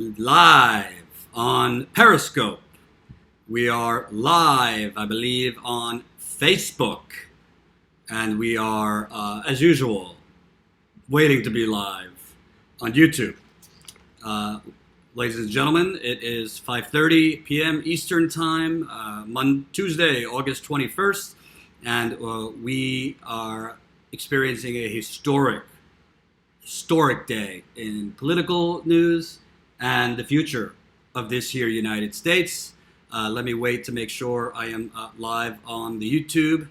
Live on Periscope. We are live, I believe, on Facebook. And we are, as usual, waiting to be live on YouTube. Ladies and gentlemen, it is 5:30 p.m. Eastern Time, Tuesday, August 21st, and we are experiencing a historic day in political news and the future of this here United States. Let me wait to make sure I am live on the YouTube,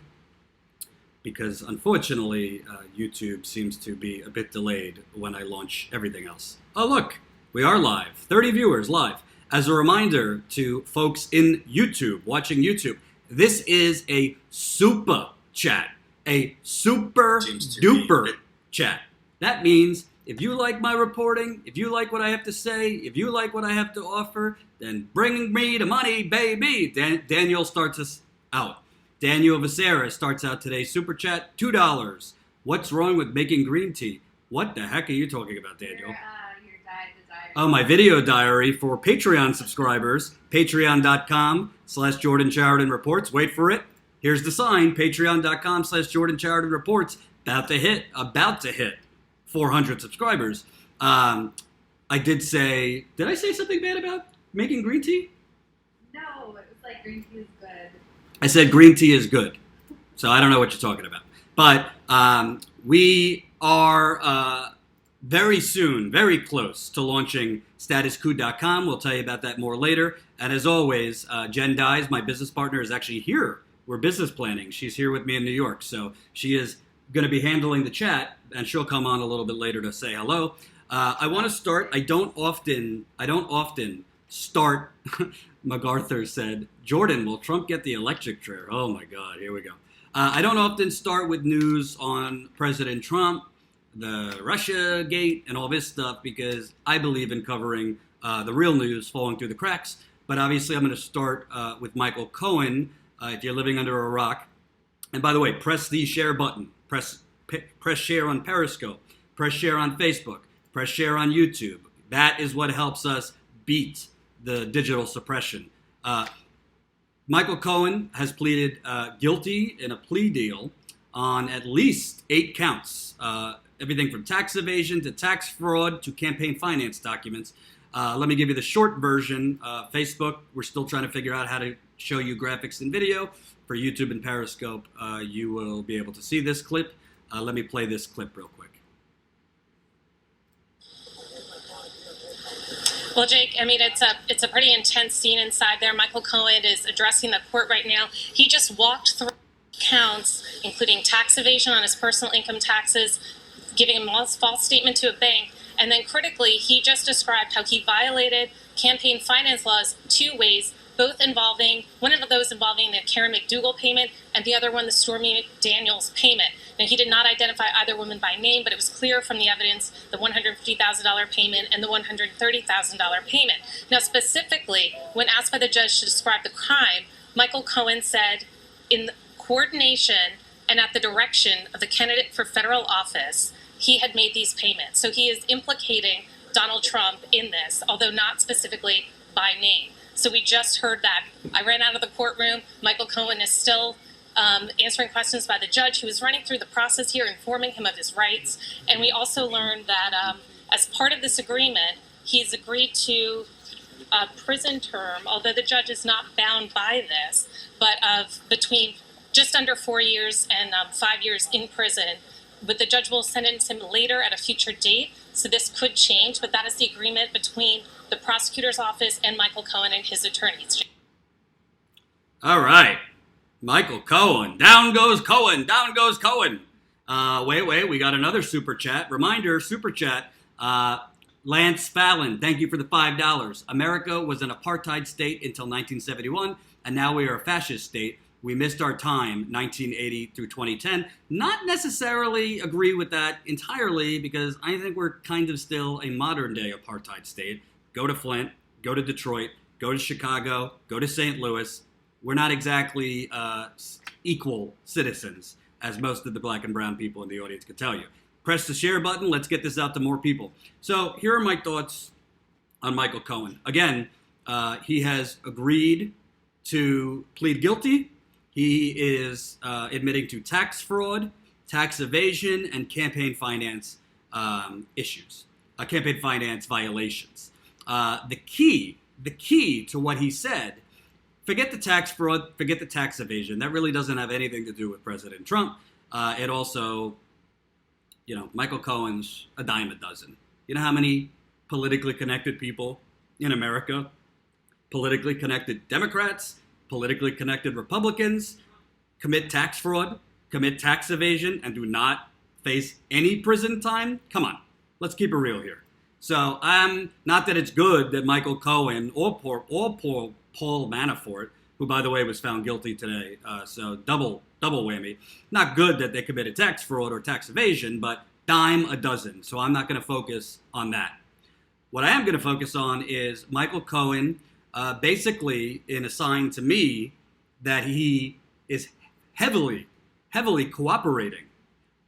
because unfortunately YouTube seems to be a bit delayed when I launch everything else. Oh look, we are live, 30 viewers live. As a reminder to folks in YouTube, watching YouTube, this is a super chat, a super duper chat. That means if you like my reporting, if you like what I have to say, if you like what I have to offer, then bring me the money, baby. Daniel starts us out. Daniel Becerra starts out today's super chat, $2. What's wrong with making green tea? What the heck are you talking about, Daniel? Your diet desire. Oh, my video diary for Patreon subscribers, patreon.com/Jordan Sheridan Reports. Wait for it. Here's the sign, patreon.com/Jordan Sheridan Reports. About to hit 400 subscribers. I did I say something bad about making green tea? No, it was like green tea is good. I said green tea is good. So I don't know what you're talking about. But we are very soon, very close to launching statuscoup.com. We'll tell you about that more later. And as always, Jen Dyes, my business partner, is actually here. We're business planning. She's here with me in New York. So she is going to be handling the chat, and she'll come on a little bit later to say hello. I want to start. I don't often start. MacArthur said, Jordan, will Trump get the electric chair? Oh my God, here we go. I don't often start with news on President Trump, the Russia gate, and all this stuff, because I believe in covering the real news falling through the cracks. But obviously I'm going to start with Michael Cohen, if you're living under a rock. And by the way, press the share button. Press share on Periscope. Press share on Facebook. Press share on YouTube. That is what helps us beat the digital suppression. Michael Cohen has pleaded guilty in a plea deal on at least 8 counts. Everything from tax evasion to tax fraud to campaign finance documents. Let me give you the short version. Facebook, we're still trying to figure out how to show you graphics and video. For YouTube and Periscope, you will be able to see this clip. Let me play this clip real quick. Well, Jake, I mean, it's a pretty intense scene inside there. Michael Cohen is addressing the court right now. He just walked through counts, including tax evasion on his personal income taxes, giving a false statement to a bank, and then critically, he just described how he violated campaign finance laws 2 ways, both involving, one of those involving the Karen McDougal payment and the other one the Stormy McDaniels payment. Now, he did not identify either woman by name, but it was clear from the evidence, the $150,000 payment and the $130,000 payment. Now, specifically, when asked by the judge to describe the crime, Michael Cohen said, in coordination and at the direction of the candidate for federal office, he had made these payments. So he is implicating Donald Trump in this, although not specifically by name. So we just heard that. I ran out of the courtroom. Michael Cohen is still answering questions by the judge, who is running through the process here, informing him of his rights. And we also learned that as part of this agreement, he's agreed to a prison term, although the judge is not bound by this, but of between just under 4 years and 5 years in prison. But the judge will sentence him later at a future date, so this could change, but that is the agreement between the prosecutor's office and Michael Cohen and his attorneys. All right. Michael Cohen. Down goes Cohen. Down goes Cohen. Wait. We got another super chat. Reminder, super chat. Lance Fallon, thank you for the $5. America was an apartheid state until 1971, and now we are a fascist state. We missed our time, 1980 through 2010. Not necessarily agree with that entirely, because I think we're kind of still a modern day apartheid state. Go to Flint, go to Detroit, go to Chicago, go to St. Louis. We're not exactly equal citizens, as most of the black and brown people in the audience could tell you. Press the share button. Let's get this out to more people. So here are my thoughts on Michael Cohen. Again, he has agreed to plead guilty. He is admitting to tax fraud, tax evasion, and campaign finance issues, campaign finance violations. The key to what he said, forget the tax fraud, forget the tax evasion. That really doesn't have anything to do with President Trump. It also, Michael Cohen's a dime a dozen. You know how many politically connected people in America, politically connected Democrats, politically connected Republicans, commit tax fraud, commit tax evasion, and do not face any prison time? Come on, let's keep it real here. So not that it's good that Michael Cohen or Paul Manafort, who by the way was found guilty today, so double whammy. Not good that they committed tax fraud or tax evasion, but dime a dozen. So I'm not going to focus on that. What I am going to focus on is Michael Cohen basically in a sign to me that he is heavily cooperating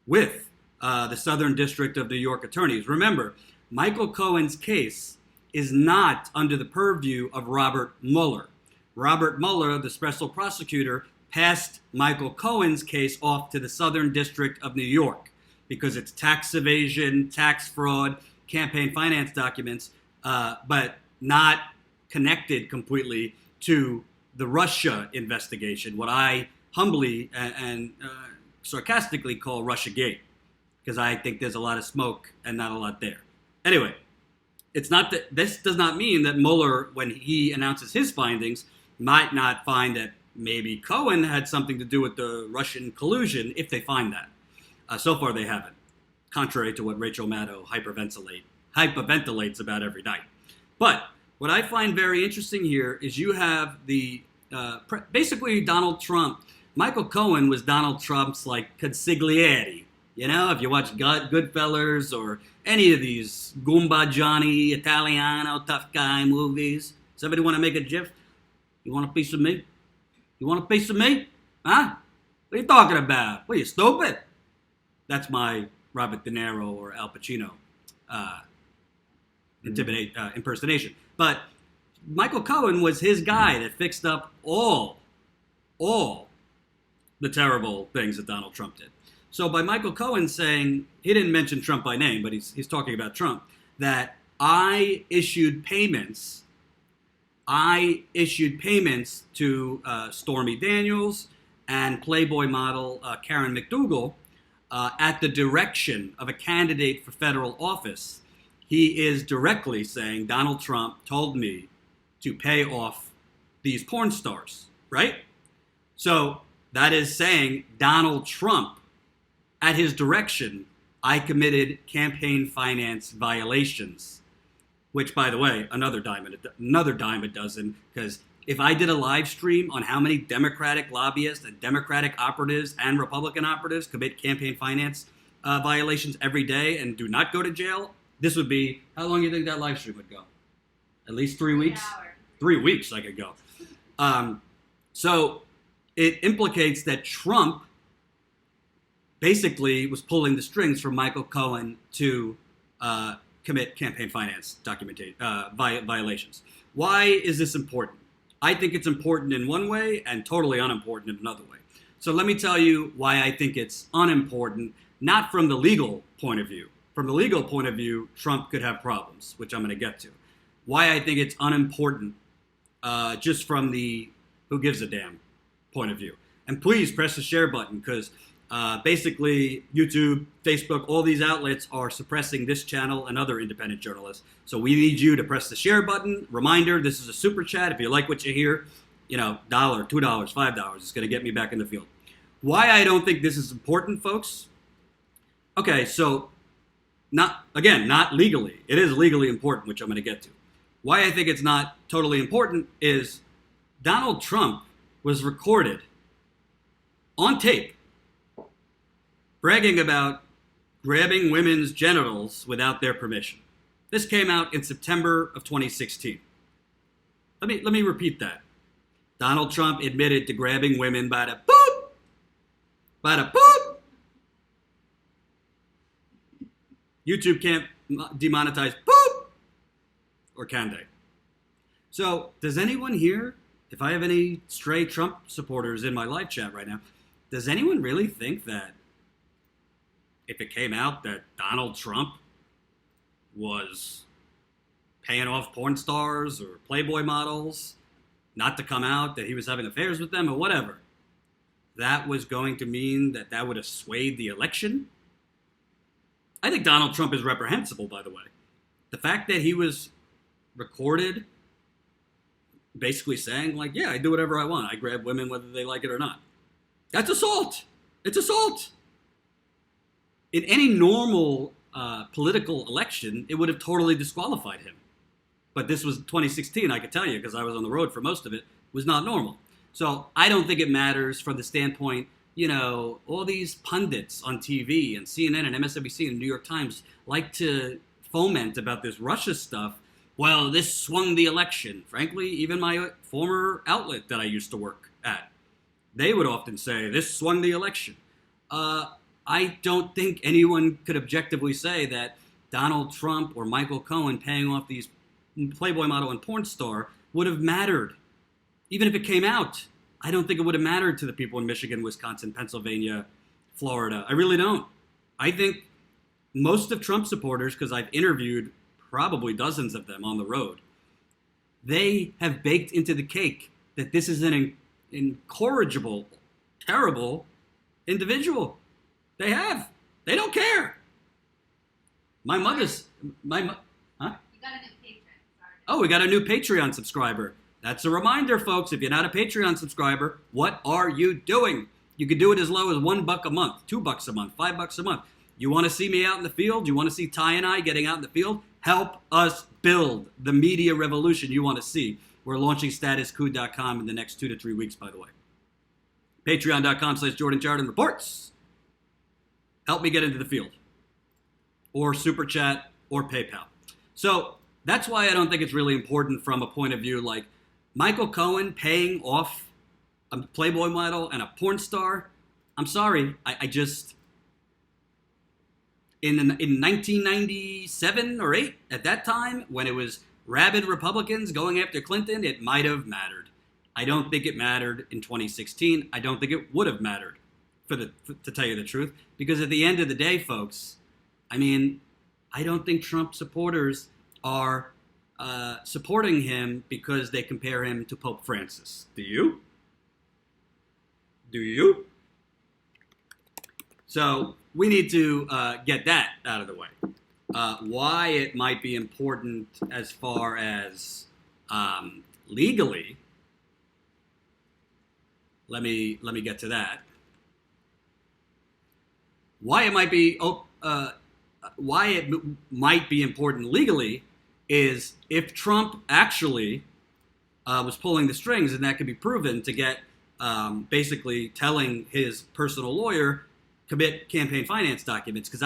with the Southern District of New York attorneys. Remember, Michael Cohen's case is not under the purview of Robert Mueller. Robert Mueller, the special prosecutor, passed Michael Cohen's case off to the Southern District of New York because it's tax evasion, tax fraud, campaign finance documents, but not connected completely to the Russia investigation, what I humbly and sarcastically call Russiagate, because I think there's a lot of smoke and not a lot there. Anyway, it's not that this does not mean that Mueller, when he announces his findings, might not find that maybe Cohen had something to do with the Russian collusion if they find that. So far, they haven't, contrary to what Rachel Maddow hyperventilates about every night. But what I find very interesting here is you have the basically Donald Trump. Michael Cohen was Donald Trump's like consigliere. If you watch Goodfellas or any of these Goomba Johnny, Italiano, tough guy movies. Somebody want to make a GIF? You want a piece of me? You want a piece of me? Huh? What are you talking about? What are you, stupid? That's my Robert De Niro or Al Pacino impersonation. But Michael Cohen was his guy that fixed up all the terrible things that Donald Trump did. So by Michael Cohen saying, he didn't mention Trump by name, but he's talking about Trump, that I issued payments to Stormy Daniels and Playboy model Karen McDougal at the direction of a candidate for federal office. He is directly saying Donald Trump told me to pay off these porn stars, right? So that is saying Donald Trump, at his direction, I committed campaign finance violations, which, by the way, another dime a dozen, because if I did a live stream on how many Democratic lobbyists and Democratic operatives and Republican operatives commit campaign finance violations every day and do not go to jail, this would be, how long do you think that live stream would go? At least 3 weeks? 3 weeks I could go. So it implicates that Trump basically was pulling the strings for Michael Cohen to commit campaign finance violations. Why is this important? I think it's important in one way and totally unimportant in another way. So let me tell you why I think it's unimportant, not from the legal point of view. From the legal point of view, Trump could have problems, which I'm going to get to. Why I think it's unimportant, just from the who gives a damn point of view. And please press the share button, because basically YouTube, Facebook, all these outlets are suppressing this channel and other independent journalists. So we need you to press the share button. Reminder, this is a super chat. If you like what you hear, $1, $2, $5, it's going to get me back in the field. Why I don't think this is important, folks? Okay, so not legally. It is legally important, which I'm going to get to. Why I think it's not totally important is Donald Trump was recorded on tape bragging about grabbing women's genitals without their permission. This came out in September of 2016. Let me repeat that. Donald Trump admitted to grabbing women by the boop, by the boop. YouTube can't demonetize boop. Or can they? So, does anyone here, if I have any stray Trump supporters in my live chat right now, does anyone really think that if it came out that Donald Trump was paying off porn stars or Playboy models not to come out, that he was having affairs with them or whatever, that was going to mean that that would have swayed the election? I think Donald Trump is reprehensible, by the way. The fact that he was recorded basically saying, like, yeah, I do whatever I want. I grab women whether they like it or not. That's assault. It's assault. In any normal political election, it would have totally disqualified him. But this was 2016, I could tell you, because I was on the road for most of it, was not normal. So I don't think it matters from the standpoint, you know, all these pundits on TV and CNN and MSNBC and New York Times like to foment about this Russia stuff. Well, this swung the election. Frankly, even my former outlet that I used to work at, they would often say, this swung the election. I don't think anyone could objectively say that Donald Trump or Michael Cohen paying off these Playboy model and porn star would have mattered. Even if it came out, I don't think it would have mattered to the people in Michigan, Wisconsin, Pennsylvania, Florida. I really don't. I think most of Trump supporters, because I've interviewed probably dozens of them on the road, they have baked into the cake that this is an incorrigible, terrible individual. They have. They don't care. My mother's... You got a new patron. Sorry. Oh, we got a new Patreon subscriber. That's a reminder, folks. If you're not a Patreon subscriber, what are you doing? You can do it as low as $1 a month, $2 a month, $5 a month. You want to see me out in the field? You want to see Ty and I getting out in the field? Help us build the media revolution you want to see. We're launching statuscoup.com in the next 2 to 3 weeks, by the way. Patreon.com/Jordan Reports. Help me get into the field. Or Super Chat or PayPal. So that's why I don't think it's really important from a point of view like Michael Cohen paying off a Playboy model and a porn star. I'm sorry. I just... In 1997 or 8, at that time, when it was rabid Republicans going after Clinton, it might have mattered. I don't think it mattered in 2016. I don't think it would have mattered, to tell you the truth. Because at the end of the day, folks, I mean, I don't think Trump supporters are supporting him because they compare him to Pope Francis. Do you? Do you? So we need to get that out of the way. Why it might be important as far as legally, let me get to that. Why it might be important legally is if Trump actually was pulling the strings, and that could be proven to get basically telling his personal lawyer commit campaign finance documents because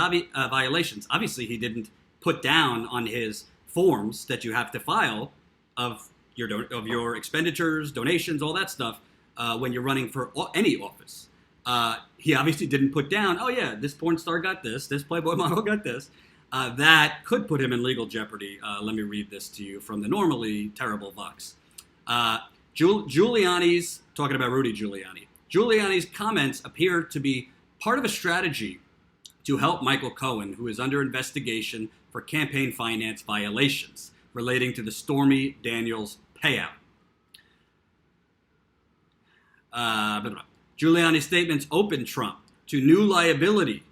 violations. Obviously, he didn't put down on his forms that you have to file of your expenditures, donations, all that stuff when you're running for any office. He obviously didn't put down, oh yeah, this porn star got this Playboy model got this. That could put him in legal jeopardy. Let me read this to you from the normally terrible Vox. Giuliani's, talking about Rudy Giuliani, Giuliani's comments appear to be part of a strategy to help Michael Cohen, who is under investigation for campaign finance violations relating to the Stormy Daniels payout. Giuliani's statements open Trump to new liability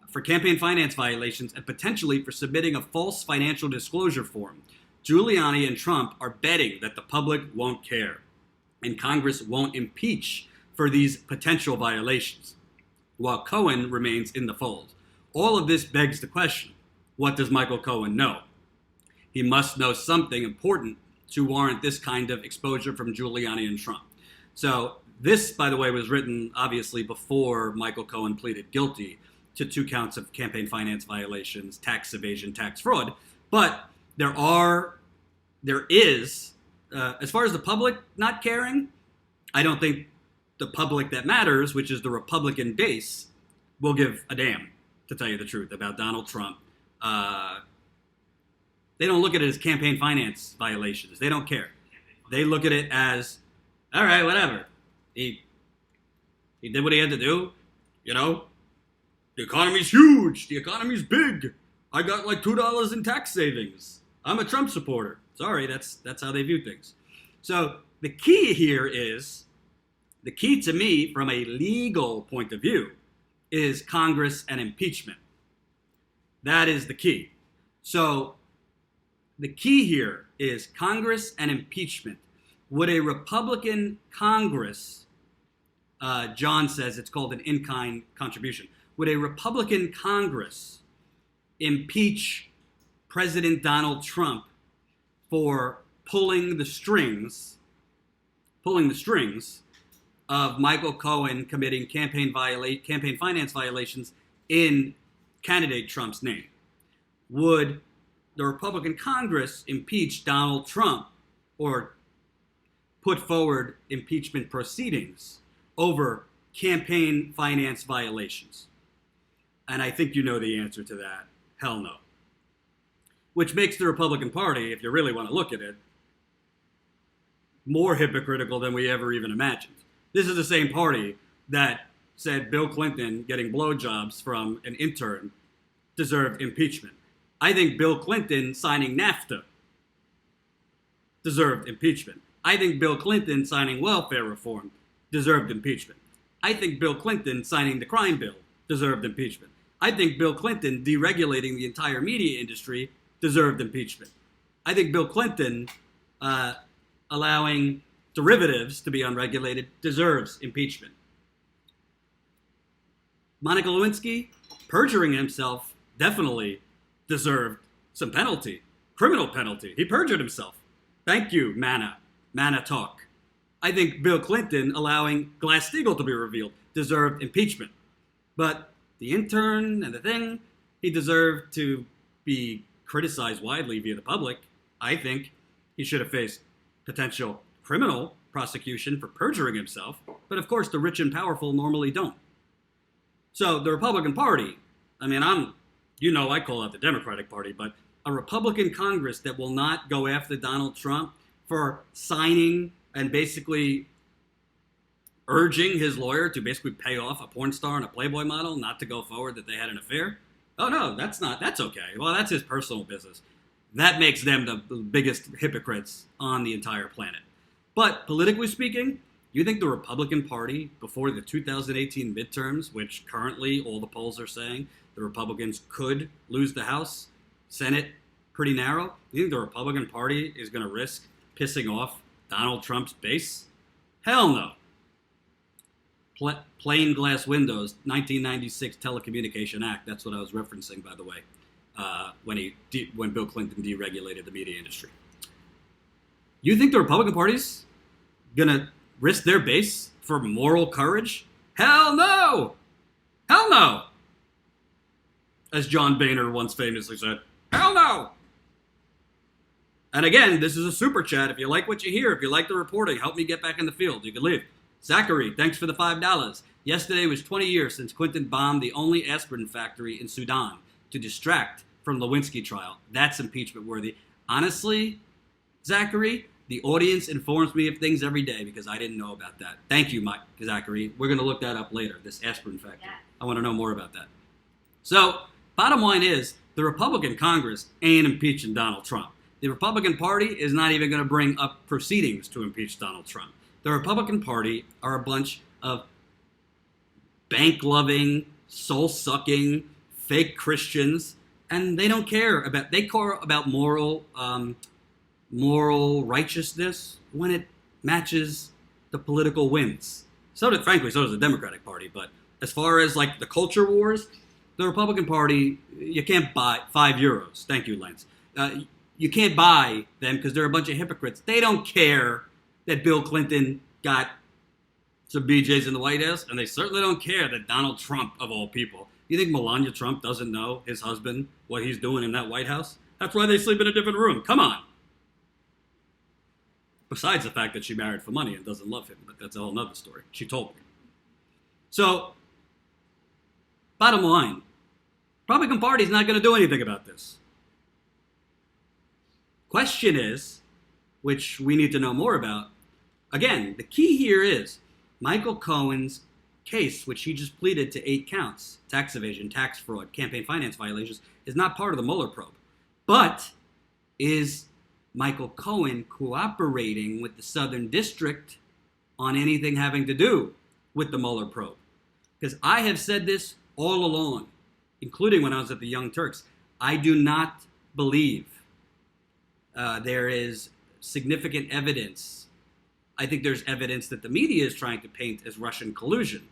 for campaign finance violations and potentially for submitting a false financial disclosure form. Giuliani and Trump are betting that the public won't care and Congress won't impeach for these potential violations, while Cohen remains in the fold. All of this begs the question, what does Michael Cohen know? He must know something important to warrant this kind of exposure from Giuliani and Trump. So this, by the way, was written obviously before Michael Cohen pleaded guilty to 2 counts of campaign finance violations, tax evasion, tax fraud. But there is, as far as the public not caring, I don't think the public that matters, which is the Republican base, will give a damn, to tell you the truth, about Donald Trump They don't look at it as campaign finance violations. They don't care. They look at it as, all right, whatever. He did what he had to do. You know, the economy's huge. The economy's big. I got like $2 in tax savings. I'm a Trump supporter. Sorry, that's how they view things. So the key here is, the key to me from a legal point of view is Congress and impeachment. That is the key. So the key here is Congress and impeachment. Would a Republican Congress, John says it's called an in-kind contribution, would a Republican Congress impeach President Donald Trump for pulling the strings of Michael Cohen committing campaign finance violations in candidate Trump's name? Would the Republican Congress impeach Donald Trump or put forward impeachment proceedings over campaign finance violations? And I think you know the answer to that. Hell no. Which makes the Republican Party, if you really want to look at it, more hypocritical than we ever even imagined. This is the same party that said Bill Clinton getting blowjobs from an intern deserved impeachment. I think Bill Clinton signing NAFTA deserved impeachment. I think Bill Clinton signing welfare reform deserved impeachment. I think Bill Clinton signing the crime bill deserved impeachment. I think Bill Clinton deregulating the entire media industry deserved impeachment. I think Bill Clinton allowing derivatives to be unregulated deserves impeachment. Monica Lewinsky perjuring himself definitely deserved some penalty, criminal penalty. He perjured himself. Thank you, Manna talk. I think Bill Clinton allowing Glass-Steagall to be revealed deserved impeachment. But the intern and the thing, he deserved to be criticized widely via the public. I think he should have faced potential criminal prosecution for perjuring himself. But of course, the rich and powerful normally don't. So the Republican Party, I mean, I call out the Democratic Party, but a Republican Congress that will not go after Donald Trump for signing and basically urging his lawyer to basically pay off a porn star and a Playboy model not to go forward that they had an affair. Oh no, that's okay. Well, that's his personal business. That makes them the biggest hypocrites on the entire planet. But politically speaking, you think the Republican Party, before the 2018 midterms, which currently all the polls are saying the Republicans could lose the House, Senate, pretty narrow, you think the Republican Party is going to risk pissing off Donald Trump's base? Hell no. Plain glass windows, 1996 Telecommunication Act. That's what I was referencing, by the way, when Bill Clinton deregulated the media industry. You think the Republican Party's gonna risk their base for moral courage? Hell no! Hell no! As John Boehner once famously said, hell no! And again, this is a super chat. If you like what you hear, if you like the reporting, help me get back in the field. You can leave. Zachary, thanks for the $5. Yesterday was 20 years since Clinton bombed the only aspirin factory in Sudan to distract from Lewinsky trial. That's impeachment worthy. Honestly, Zachary, the audience informs me of things every day because I didn't know about that. Thank you, Zachary. We're going to look that up later, this aspirin factory. Yeah. I want to know more about that. So, bottom line is, the Republican Congress ain't impeaching Donald Trump. The Republican Party is not even going to bring up proceedings to impeach Donald Trump. The Republican Party are a bunch of bank-loving, soul-sucking, fake Christians, and they don't care about, they care about moral righteousness when it matches the political wins. Frankly, so does the Democratic Party, but as far as like the culture wars, the Republican Party, you can't buy €5. Thank you, Lance. You can't buy them because they're a bunch of hypocrites. They don't care that Bill Clinton got some BJs in the White House, and they certainly don't care that Donald Trump, of all people. You think Melania Trump doesn't know his husband, what he's doing in that White House? That's why they sleep in a different room. Come on. Besides the fact that she married for money and doesn't love him, but that's a whole nother story. She told me. So, bottom line, Republican Party's not going to do anything about this. Question is, which we need to know more about, again, the key here is Michael Cohen's case, which he just pleaded to 8 counts, tax evasion, tax fraud, campaign finance violations, is not part of the Mueller probe. But is Michael Cohen cooperating with the Southern District on anything having to do with the Mueller probe? Because I have said this all along, including when I was at the Young Turks. I do not believe there is significant evidence. I think there's evidence that the media is trying to paint as Russian collusion.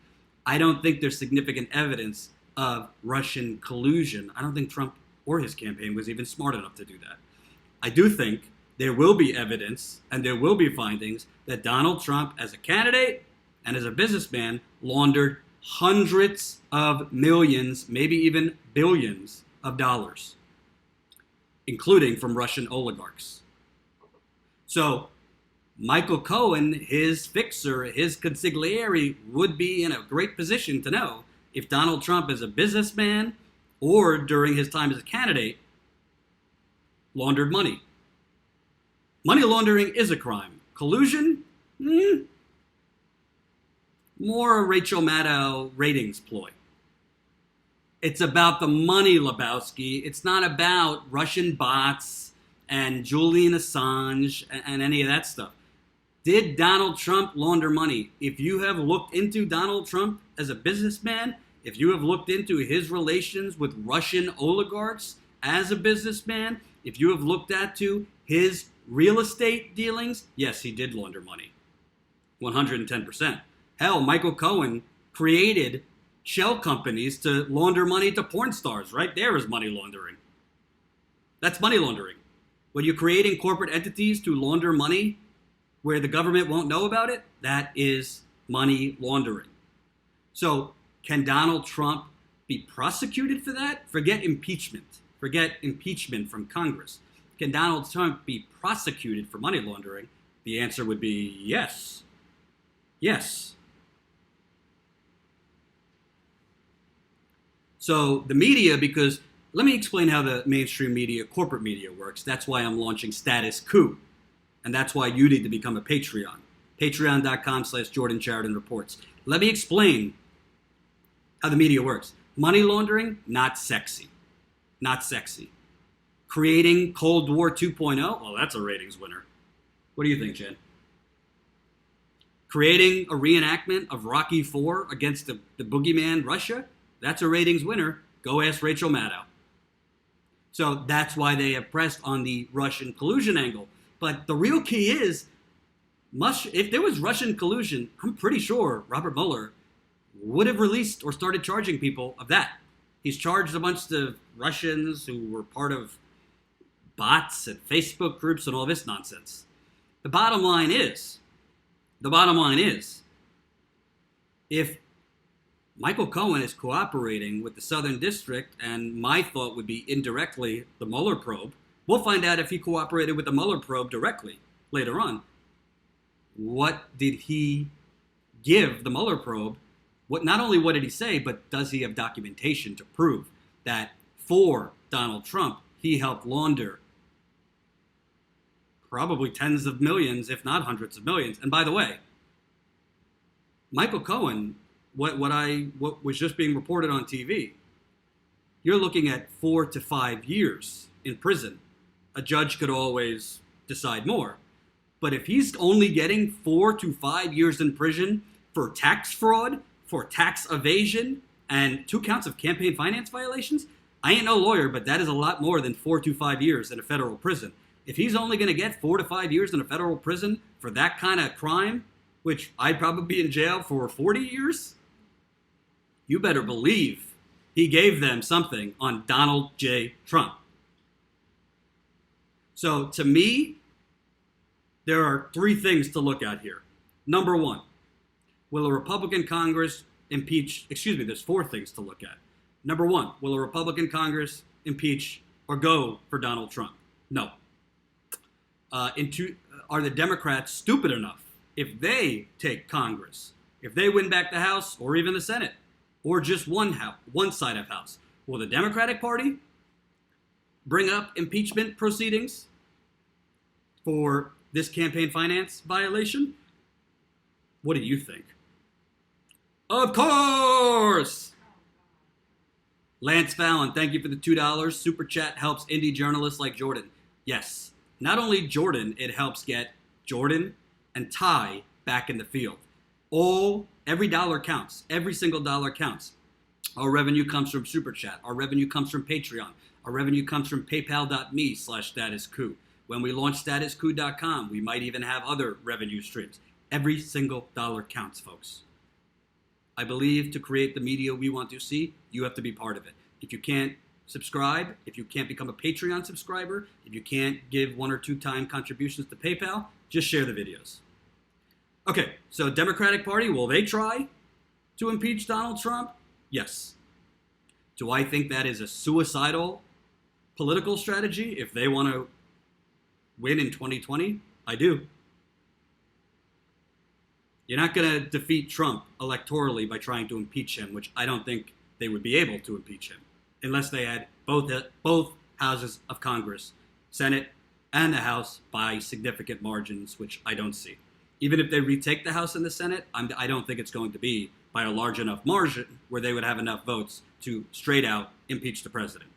I don't think there's significant evidence of Russian collusion. I don't think Trump or his campaign was even smart enough to do that. I do think there will be evidence and there will be findings that Donald Trump, as a candidate and as a businessman, laundered hundreds of millions, maybe even billions of dollars, including from Russian oligarchs. So Michael Cohen, his fixer, his consigliere, would be in a great position to know if Donald Trump, as a businessman or during his time as a candidate, laundered money. Money laundering is a crime. Collusion? More a Rachel Maddow ratings ploy. It's about the money, Lebowski. It's not about Russian bots and Julian Assange and any of that stuff. Did Donald Trump launder money? If you have looked into Donald Trump as a businessman, if you have looked into his relations with Russian oligarchs as a businessman, if you have looked into his real estate dealings, yes, he did launder money. 110%. Hell, Michael Cohen created shell companies to launder money to porn stars. Right there is money laundering. That's money laundering. When you're creating corporate entities to launder money where the government won't know about it, that is money laundering. So can Donald Trump be prosecuted for that? Forget impeachment. Forget impeachment from Congress. Can Donald Trump be prosecuted for money laundering? The answer would be yes. Yes. So the media, because let me explain how the mainstream media, corporate media works. That's why I'm launching Status Coup. And that's why you need to become a Patreon. Patreon.com/Jordan Sheridan Reports. Let me explain how the media works. Money laundering, not sexy. Not sexy. Creating Cold War 2.0, well, that's a ratings winner. What do you think, Jen? Creating a reenactment of Rocky IV against the boogeyman Russia, that's a ratings winner. Go ask Rachel Maddow. So that's why they have pressed on the Russian collusion angle. But the real key is, if there was Russian collusion, I'm pretty sure Robert Mueller would have released or started charging people of that. He's charged a bunch of Russians who were part of bots and Facebook groups and all this nonsense. The bottom line is, if Michael Cohen is cooperating with the Southern District, and my thought would be indirectly the Mueller probe, we'll find out if he cooperated with the Mueller probe directly later on. What did he give the Mueller probe? Not only what did he say, but does he have documentation to prove that for Donald Trump, he helped launder probably tens of millions, if not hundreds of millions. And by the way, Michael Cohen, what was just being reported on TV, you're looking at 4 to 5 years in prison. A judge could always decide more. But if he's only getting 4 to 5 years in prison for tax fraud, for tax evasion, and 2 counts of campaign finance violations, I ain't no lawyer, but that is a lot more than 4 to 5 years in a federal prison. If he's only going to get 4 to 5 years in a federal prison for that kind of crime, which I'd probably be in jail for 40 years, you better believe he gave them something on Donald J. Trump. So to me, there are 3 things to look at here. Number 1, will a Republican Congress there's 4 things to look at. Number 1, will a Republican Congress impeach or go for Donald Trump? No. Are the Democrats stupid enough, if they take Congress, if they win back the House or even the Senate, or just one side of House, will the Democratic Party bring up impeachment proceedings? for this campaign finance violation? What do you think? Of course! Lance Fallon, thank you for the $2. Super chat helps indie journalists like Jordan. Yes, not only Jordan, it helps get Jordan and Ty back in the field. Every dollar counts. Every single dollar counts. Our revenue comes from Super Chat. Our revenue comes from Patreon. Our revenue comes from paypal.me/statuscoup. When we launch statuscoup.com, we might even have other revenue streams. Every single dollar counts, folks. I believe to create the media we want to see, you have to be part of it. If you can't subscribe, if you can't become a Patreon subscriber, if you can't give 1 or 2 time contributions to PayPal, just share the videos. Okay, so Democratic Party, will they try to impeach Donald Trump? Yes. Do I think that is a suicidal political strategy if they want to win in 2020? I do. You're not going to defeat Trump electorally by trying to impeach him, which I don't think they would be able to impeach him unless they had both houses of Congress, Senate and the House, by significant margins, which I don't see. Even if they retake the House and the Senate, I don't think it's going to be by a large enough margin where they would have enough votes to straight out impeach the president.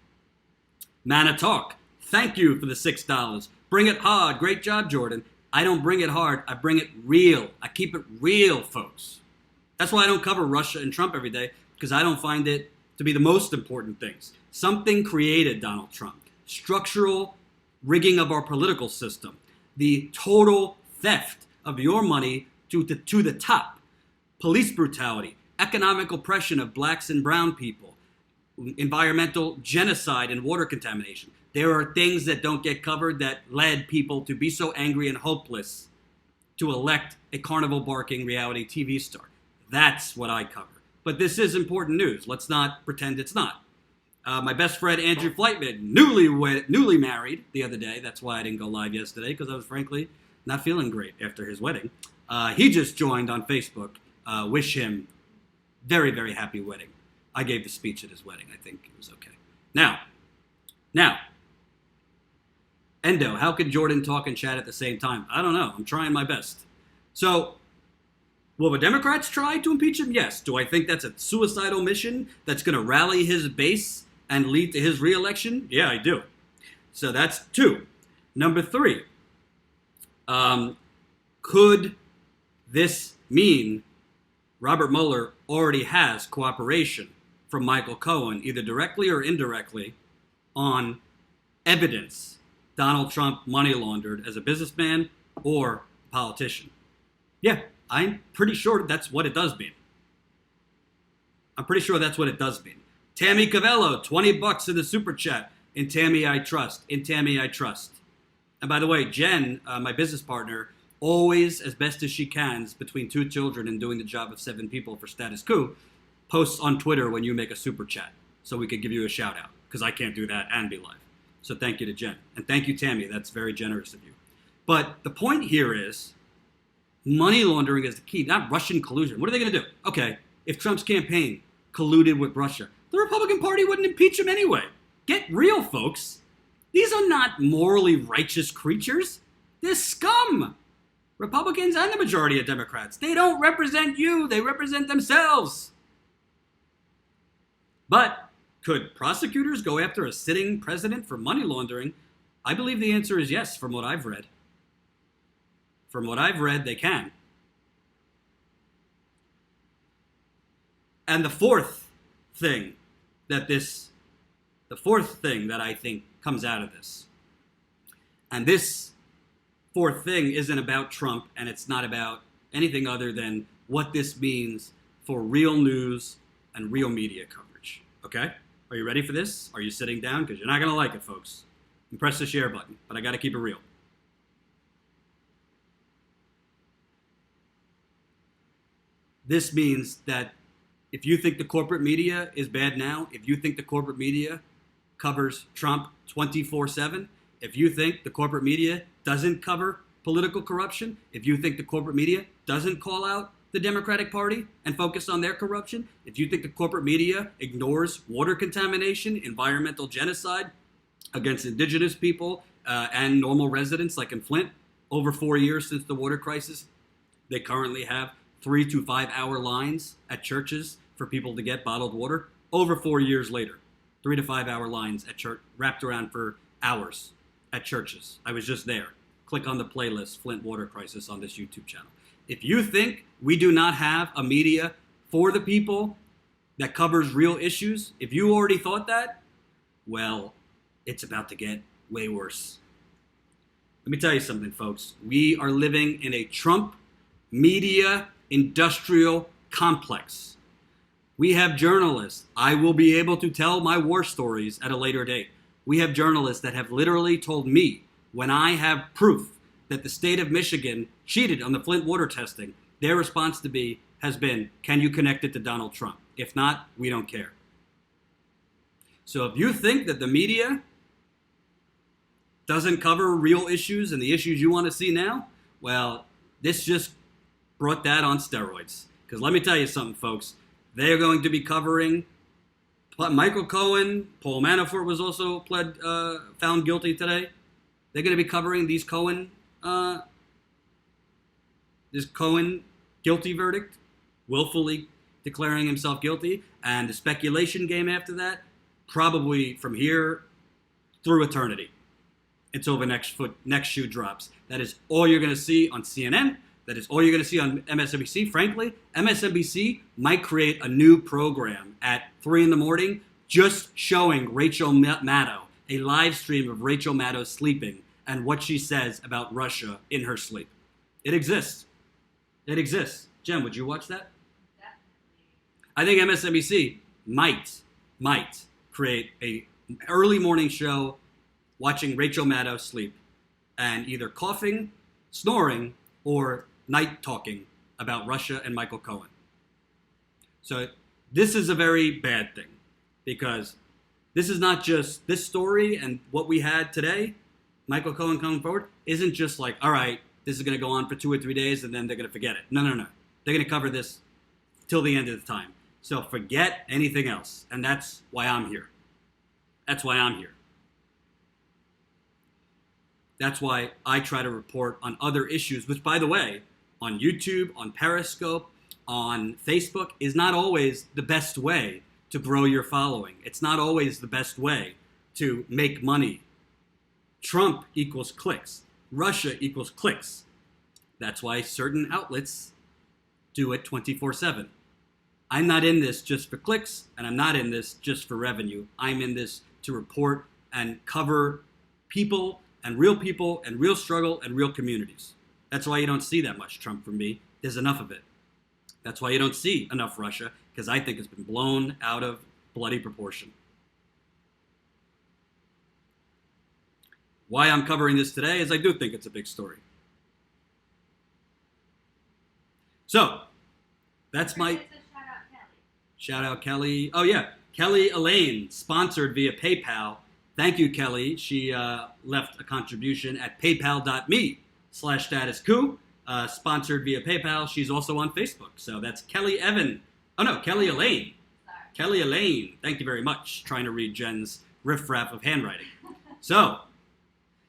Mana Talk, thank you for the $6. Bring it hard. Great job, Jordan. I don't bring it hard. I bring it real. I keep it real, folks. That's why I don't cover Russia and Trump every day, because I don't find it to be the most important things. Something created Donald Trump. Structural rigging of our political system. The total theft of your money to the top. Police brutality. Economic oppression of blacks and brown people. Environmental genocide and water contamination. There are things that don't get covered that led people to be so angry and hopeless to elect a carnival-barking reality TV star. That's what I cover. But this is important news. Let's not pretend it's not. My best friend, Andrew Flightman, newly married the other day. That's why I didn't go live yesterday, because I was frankly not feeling great after his wedding. He just joined on Facebook. Wish him very, very happy wedding. I gave the speech at his wedding. I think it was okay. Now, Endo, how could Jordan talk and chat at the same time? I don't know. I'm trying my best. So, will the Democrats try to impeach him? Yes. Do I think that's a suicidal mission that's going to rally his base and lead to his reelection? Yeah, I do. So that's 2. Number 3, could this mean Robert Mueller already has cooperation from Michael Cohen, either directly or indirectly, on evidence Donald Trump money laundered as a businessman or politician? Yeah, I'm pretty sure that's what it does mean. I'm pretty sure that's what it does mean. Tammy Cavello, $20 in the super chat. In Tammy, I trust. In Tammy, I trust. And by the way, Jen, my business partner, always, as best as she can, between 2 children and doing the job of 7 people for Status Coup, posts on Twitter when you make a super chat so we could give you a shout out, because I can't do that and be live. So thank you to Jen. And thank you, Tammy. That's very generous of you. But the point here is money laundering is the key, not Russian collusion. What are they going to do? Okay, if Trump's campaign colluded with Russia, the Republican Party wouldn't impeach him anyway. Get real, folks. These are not morally righteous creatures. They're scum. Republicans and the majority of Democrats. They don't represent you. They represent themselves. But could prosecutors go after a sitting president for money laundering? I believe the answer is yes, from what I've read. From what I've read, they can. And the fourth thing that I think comes out of this, and this fourth thing isn't about Trump, and it's not about anything other than what this means for real news and real media coverage. Okay? Are you ready for this? Are you sitting down? Because you're not going to like it, folks. And press the share button, but I got to keep it real. This means that if you think the corporate media is bad now, if you think the corporate media covers Trump 24/7, if you think the corporate media doesn't cover political corruption, if you think the corporate media doesn't call out the Democratic Party and focus on their corruption, if you think the corporate media ignores water contamination, environmental genocide against indigenous people and normal residents like in Flint, over 4 years since the water crisis, they currently have 3 to 5 hour lines at churches for people to get bottled water. Over 4 years later, 3 to 5 hour lines at church, wrapped around for hours at churches. I was just there. Click on the playlist, Flint Water Crisis, on this YouTube channel. If you think we do not have a media for the people that covers real issues, if you already thought that, well, it's about to get way worse. Let me tell you something, folks. We are living in a Trump media industrial complex. We have journalists. I will be able to tell my war stories at a later date. We have journalists that have literally told me, when I have proof that the state of Michigan cheated on the Flint water testing, their response to me has been, can you connect it to Donald Trump? If not, we don't care. So if you think that the media doesn't cover real issues and the issues you want to see now, well, this just brought that on steroids. Because let me tell you something, folks. They are going to be covering Michael Cohen. Paul Manafort was also found guilty today. They're going to be covering these this Cohen guilty verdict, willfully declaring himself guilty, and the speculation game after that, probably from here through eternity, until the next shoe drops. That is all you're going to see on CNN. That is all you're going to see on MSNBC. Frankly, MSNBC might create a new program at 3 in the morning just showing Rachel Maddow, a live stream of Rachel Maddow sleeping and what she says about Russia in her sleep. It exists. It exists. Jen, would you watch that? Definitely. I think MSNBC might create a early morning show watching Rachel Maddow sleep and either coughing, snoring, or night talking about Russia and Michael Cohen. So this is a very bad thing, because this is not just this story and what we had today. Michael Cohen coming forward isn't just like, all right, this is going to go on for 2 or 3 days and then they're going to forget it. No. They're going to cover this till the end of the time. So forget anything else. And that's why I'm here. That's why I'm here. That's why I try to report on other issues, which, by the way, on YouTube, on Periscope, on Facebook, is not always the best way to grow your following. It's not always the best way to make money. Trump equals clicks. Russia equals clicks. That's why certain outlets do it 24/7. I'm not in this just for clicks, and I'm not in this just for revenue. I'm in this to report and cover people and real struggle and real communities. That's why you don't see that much Trump from me. There's enough of it. That's why you don't see enough Russia, because I think it's been blown out of bloody proportion. Why I'm covering this today is I do think it's a big story. So, that's my... Shout out Kelly. Oh yeah, Kelly Elaine, sponsored via PayPal. Thank you, Kelly. She left a contribution at paypal.me/statusquo, sponsored via PayPal. She's also on Facebook. So that's Kelly Elaine. Sorry. Kelly Elaine. Thank you very much. Trying to read Jen's riffraff of handwriting. So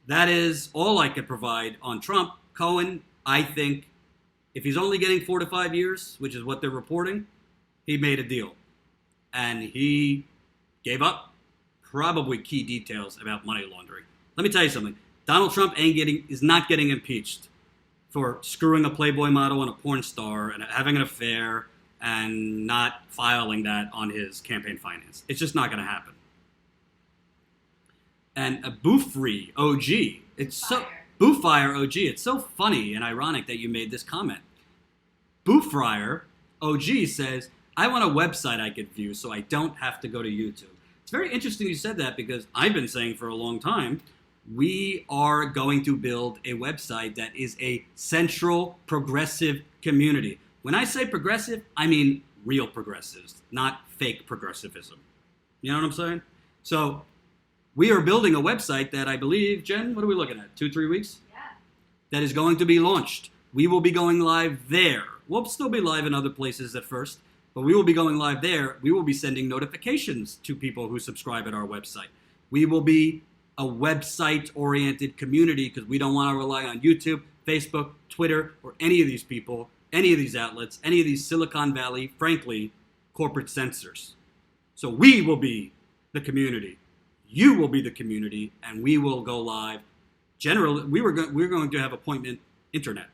that is all I could provide on Trump. Cohen, I think if he's only getting 4 to 5 years, which is what they're reporting, he made a deal. And he gave up probably key details about money laundering. Let me tell you something. Donald Trump is not getting impeached for screwing a Playboy model and a porn star and having an affair and not filing that on his campaign finance. It's just not going to happen. And a Boofree OG, Boofire OG, it's so funny and ironic that you made this comment. Boofrire OG says, I want a website I could view so I don't have to go to YouTube. It's very interesting you said that, because I've been saying for a long time, we are going to build a website that is a central progressive community. When I say progressive, I mean real progressives, not fake progressivism. You know what I'm saying? So we are building a website that I believe, Jen, what are we looking at? 2-3 weeks? Yeah. That is going to be launched. We will be going live there. We'll still be live in other places at first, but we will be going live there. We will be sending notifications to people who subscribe at our website. We will be a website-oriented community because we don't want to rely on YouTube, Facebook, Twitter, or any of these people, any of these outlets, any of these Silicon Valley, frankly, corporate censors. So we will be the community. You will be the community, and we will go live. Generally, we're going to have appointment internet.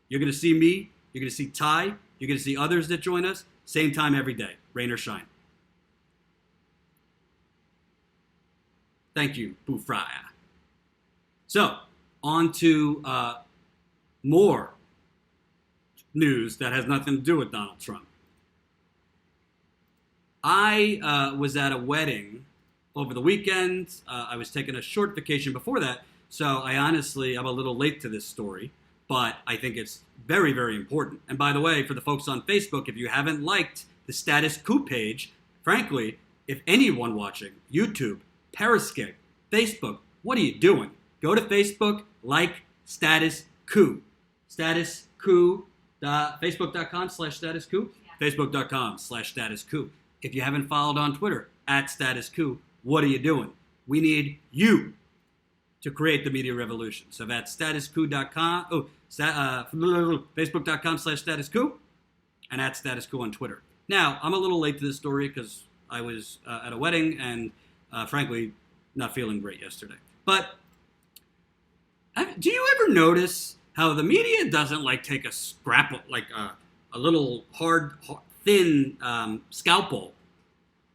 You're going to see me. You're going to see Ty. You're going to see others that join us. Same time every day, rain or shine. Thank you, Bufraya. So, on to more news that has nothing to do with Donald Trump. I was at a wedding over the weekend. I was taking a short vacation before that, so I'm a little late to this story, but I think it's very, very important. And by the way, for the folks on Facebook, if you haven't liked the Status Coup page, frankly, if anyone watching YouTube, Periscope, Facebook, what are you doing? Go to Facebook, like Status Coup. Status Coup, Facebook.com/Status Coup, Facebook.com/Status Coup. If you haven't followed on Twitter, @Status Coup, what are you doing? We need you to create the media revolution. So that's statuscoup.com, Facebook.com/Status Coup, and @Status Coup on Twitter. Now, I'm a little late to this story because I was at a wedding and, frankly, not feeling great yesterday. But do you ever notice how the media doesn't take a scrap, a little thin scalpel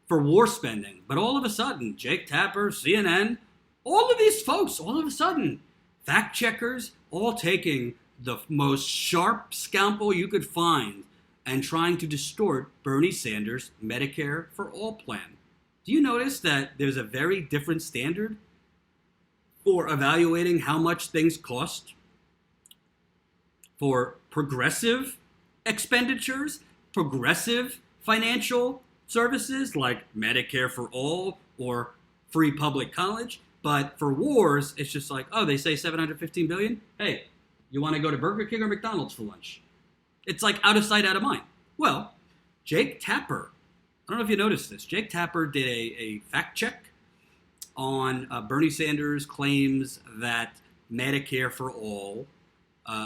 for war spending, but all of a sudden, Jake Tapper, CNN, all of these folks, all of a sudden, fact checkers, all taking the most sharp scalpel you could find and trying to distort Bernie Sanders' Medicare for All plan. Do you notice that there's a very different standard for evaluating how much things cost? For progressive expenditures, progressive financial services like Medicare for All or free public college. But for wars, it's just they say $715 billion. Hey, you want to go to Burger King or McDonald's for lunch? It's out of sight, out of mind. Well, Jake Tapper, I don't know if you noticed this. Jake Tapper did a fact check on Bernie Sanders' claims that Medicare for All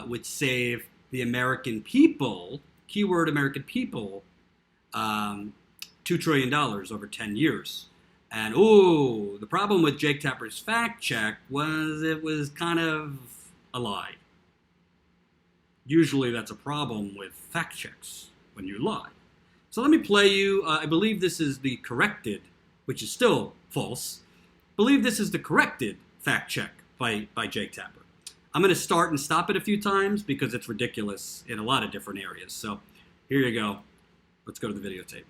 would save the American people, keyword American people, $2 trillion over 10 years. And, the problem with Jake Tapper's fact check was it was kind of a lie. Usually that's a problem with fact checks when you lie. So let me play you, I believe this is the corrected, which is still false. I believe this is the corrected fact check by Jake Tapper. I'm going to start and stop it a few times because it's ridiculous in a lot of different areas. So here you go. Let's go to the videotape.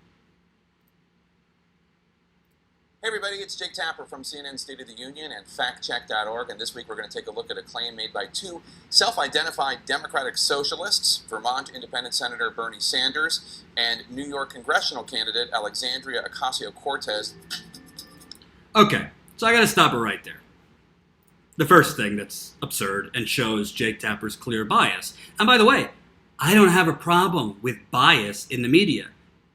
Hey everybody, it's Jake Tapper from CNN State of the Union and factcheck.org, and this week we're going to take a look at a claim made by two self-identified Democratic socialists, Vermont Independent Senator Bernie Sanders and New York congressional candidate Alexandria Ocasio-Cortez. Okay, so I got to stop it right there. The first thing that's absurd and shows Jake Tapper's clear bias. And by the way, I don't have a problem with bias in the media.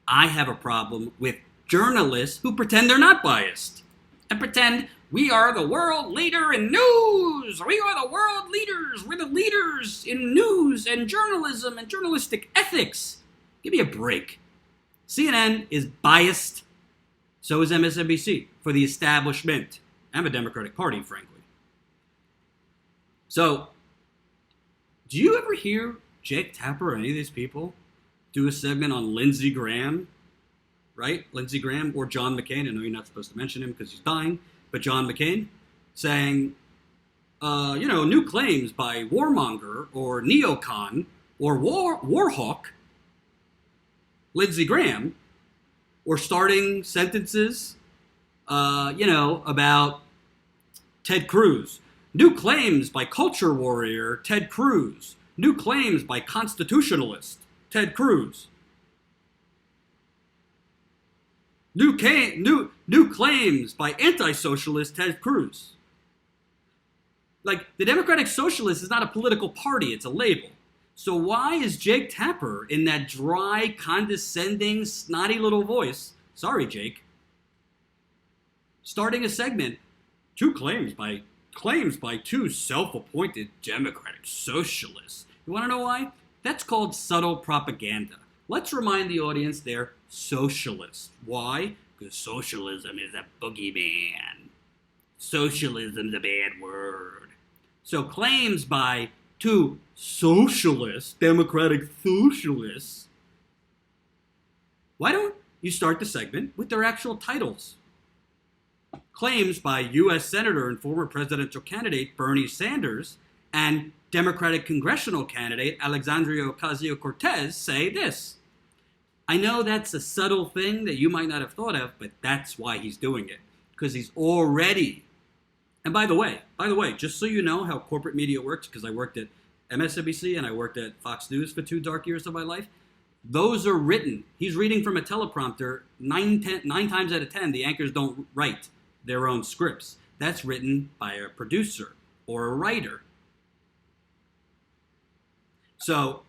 I have a problem with journalists who pretend they're not biased and pretend we are the world leader in news. We are the world leaders. We're the leaders in news and journalism and journalistic ethics. Give me a break. CNN is biased. So is MSNBC for the establishment and the Democratic Party, frankly. So, do you ever hear Jake Tapper or any of these people do a segment on Lindsey Graham? Right? Lindsey Graham or John McCain. I know you're not supposed to mention him because he's dying, but John McCain saying, new claims by warmonger or neocon or warhawk, Lindsey Graham, or starting sentences, about Ted Cruz. New claims by culture warrior Ted Cruz. New claims by constitutionalist Ted Cruz. New claims by anti-socialist Ted Cruz. The Democratic Socialist is not a political party, it's a label. So why is Jake Tapper in that dry, condescending, snotty little voice, sorry Jake, starting a segment two claims by two self-appointed Democratic socialists. You want to know why? That's called subtle propaganda. Let's remind the audience they're socialists. Why? Because socialism is a boogeyman. Socialism's a bad word. So claims by two socialists, Democratic socialists. Why don't you start the segment with their actual titles? Claims by U.S. Senator and former presidential candidate Bernie Sanders and Democratic congressional candidate Alexandria Ocasio-Cortez say this. I know that's a subtle thing that you might not have thought of, but that's why he's doing it. Because he's already... And by the way, just so you know how corporate media works, because I worked at MSNBC and I worked at Fox News for 2 dark years of my life, those are written. He's reading from a teleprompter. 9 times out of 10, the anchors don't write their own scripts. That's written by a producer or a writer. So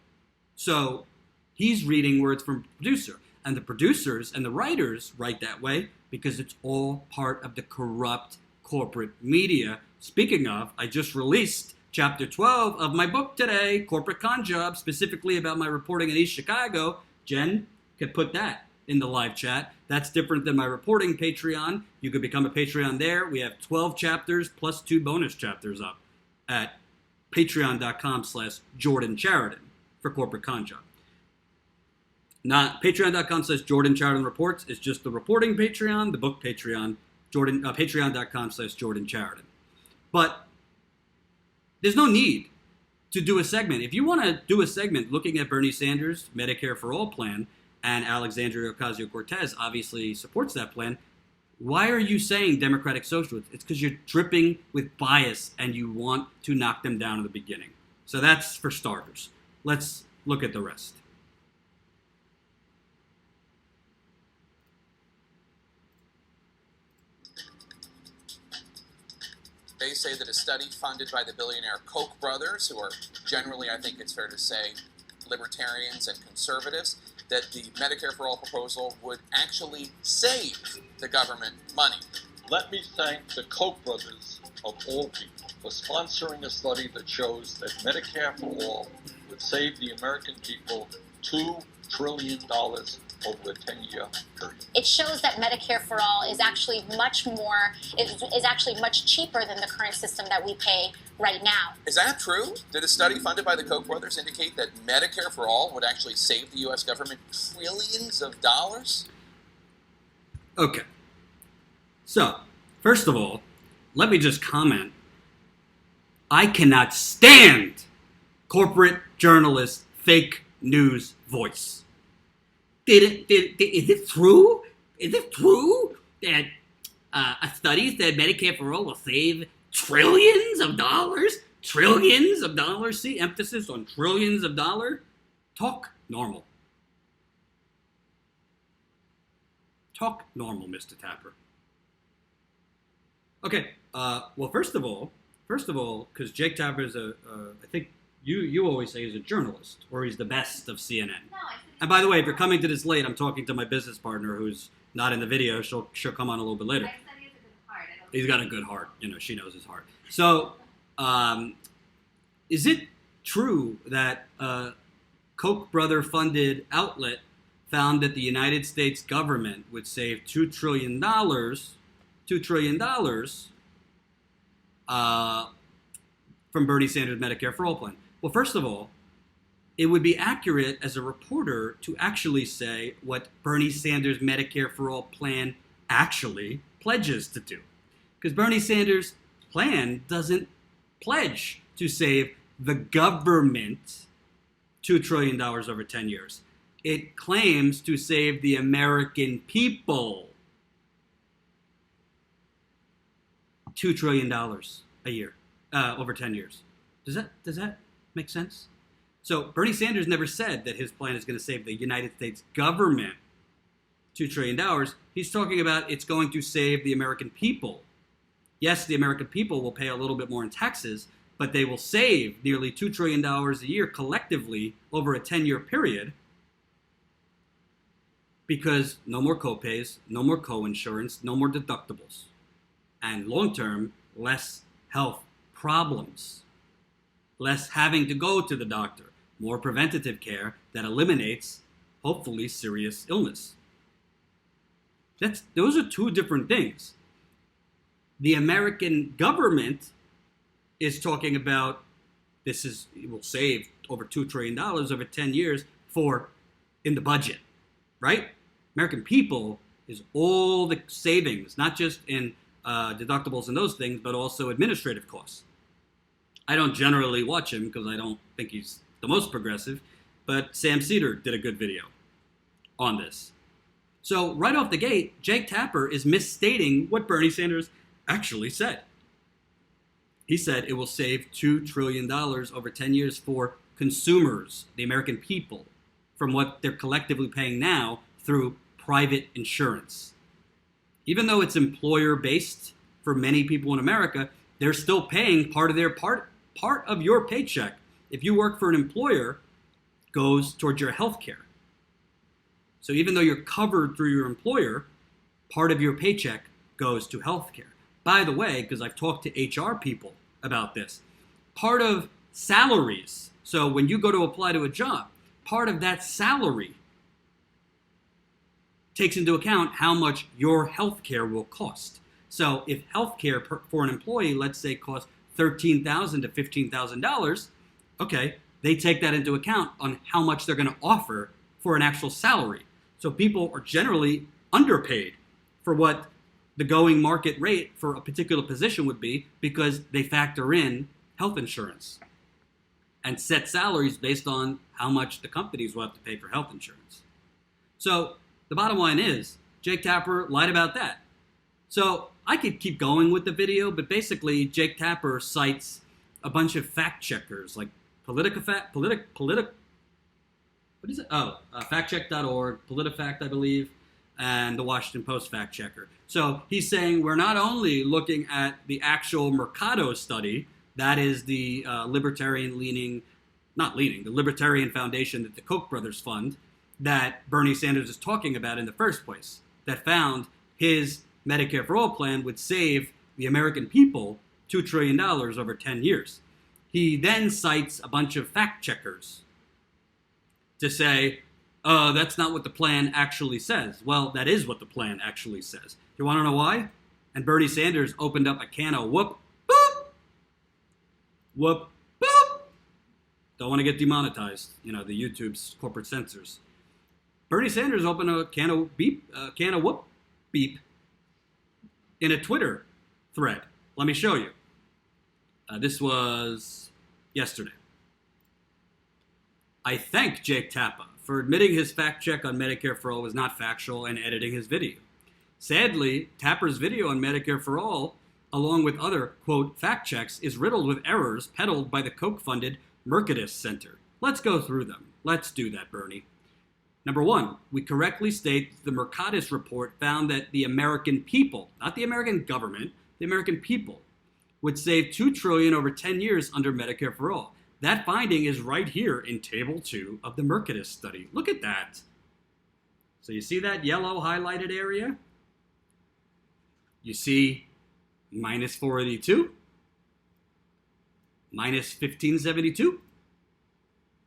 he's reading words from a producer. And the producers and the writers write that way because it's all part of the corrupt corporate media. Speaking of, I just released Chapter 12 of my book today, Corporate Con Job, specifically about my reporting in East Chicago. Jen could put that in the live chat. That's different than my reporting Patreon. You could become a Patreon there. We have 12 chapters plus 2 bonus chapters up at patreon.com/Jordan Sheridan for Corporate Con Job. Not patreon.com/Jordan Sheridan Reports. It's just the reporting Patreon, the book Patreon, patreon.com/Jordan Sheridan. But there's no need to do a segment. If you want to do a segment looking at Bernie Sanders' Medicare for All plan, and Alexandria Ocasio-Cortez obviously supports that plan, why are you saying Democratic Socialists? It's because you're dripping with bias and you want to knock them down in the beginning. So that's for starters. Let's look at the rest. They say that a study funded by the billionaire Koch brothers, who are generally, I think it's fair to say, libertarians and conservatives, that the Medicare for All proposal would actually save the government money. Let me thank the Koch brothers, of all people, for sponsoring a study that shows that Medicare for All would save the American people $2 trillion over a 10-year period. It shows that Medicare for All is actually much cheaper than the current system that we pay right now. Is that true? Did a study funded by the Koch brothers indicate that Medicare for All would actually save the U.S. government trillions of dollars? Okay. So, first of all, let me just comment. I cannot stand corporate journalists' fake news voice. Is it true? Is it true that a study said Medicare for All will save trillions of dollars? Trillions of dollars? See, emphasis on trillions of dollars? Talk normal. Talk normal, Mr. Tapper. Okay, well, first of all, because Jake Tapper is I think you always say he's a journalist, or he's the best of CNN. And by the way, if you're coming to this late, I'm talking to my business partner who's not in the video. She'll come on a little bit later. I said he has a good heart. He's got a good heart. You know, she knows his heart. So, is it true that a Koch brother-funded outlet found that the United States government would save $2 trillion from Bernie Sanders' Medicare for All plan? Well, first of all, it would be accurate as a reporter to actually say what Bernie Sanders' Medicare for All plan actually pledges to do. Because Bernie Sanders' plan doesn't pledge to save the government $2 trillion over 10 years. It claims to save the American people $2 trillion a year over 10 years. Does that make sense? So Bernie Sanders never said that his plan is going to save the United States government $2 trillion. He's talking about it's going to save the American people. Yes, the American people will pay a little bit more in taxes, but they will save nearly $2 trillion a year collectively over a 10-year period because no more copays, no more co-insurance, no more deductibles. And long-term, less health problems, less having to go to the doctor, more preventative care that eliminates, hopefully, serious illness. Those are two different things. The American government is talking about it will save over $2 trillion over 10 years in the budget, right? American people is all the savings, not just in deductibles and those things, but also administrative costs. I don't generally watch him because I don't think he's the most progressive, but Sam Cedar did a good video on this. So right off the gate, Jake Tapper is misstating what Bernie Sanders actually said. He said it will save $2 trillion over 10 years for consumers, the American people, from what they're collectively paying now through private insurance. Even though it's employer-based for many people in America, they're still paying part of your paycheck. If you work for an employer, goes towards your health care. So even though you're covered through your employer, part of your paycheck goes to health care. By the way, because I've talked to HR people about this, part of salaries, so when you go to apply to a job, part of that salary takes into account how much your health care will cost. So if health care for an employee, let's say, costs $13,000 to $15,000, okay, they take that into account on how much they're going to offer for an actual salary. So people are generally underpaid for what the going market rate for a particular position would be because they factor in health insurance and set salaries based on how much the companies will have to pay for health insurance. So the bottom line is Jake Tapper lied about that. So I could keep going with the video, but basically Jake Tapper cites a bunch of fact checkers like factcheck.org, PolitiFact, I believe, and the Washington Post fact checker. So he's saying we're not only looking at the actual Mercado study, that is the the Libertarian Foundation that the Koch brothers fund, that Bernie Sanders is talking about in the first place, that found his Medicare for All plan would save the American people $2 trillion over 10 years. He then cites a bunch of fact checkers to say, that's not what the plan actually says. Well, that is what the plan actually says. You want to know why? And Bernie Sanders opened up a can of whoop, boop. Don't want to get demonetized, the YouTube's corporate censors. Bernie Sanders opened a can of whoop, beep in a Twitter thread. Let me show you. This was yesterday. I thank Jake Tapper for admitting his fact check on Medicare for All was not factual and editing his video. Sadly, Tapper's video on Medicare for All, along with other, quote, fact checks, is riddled with errors peddled by the Koch-funded Mercatus Center. Let's go through them. Let's do that, Bernie. Number one, we correctly state the Mercatus report found that the American people, not the American government, the American people, would save $2 trillion over 10 years under Medicare for All. That finding is right here in Table 2 of the Mercatus study. Look at that. So you see that yellow highlighted area? You see minus 482, minus 1572.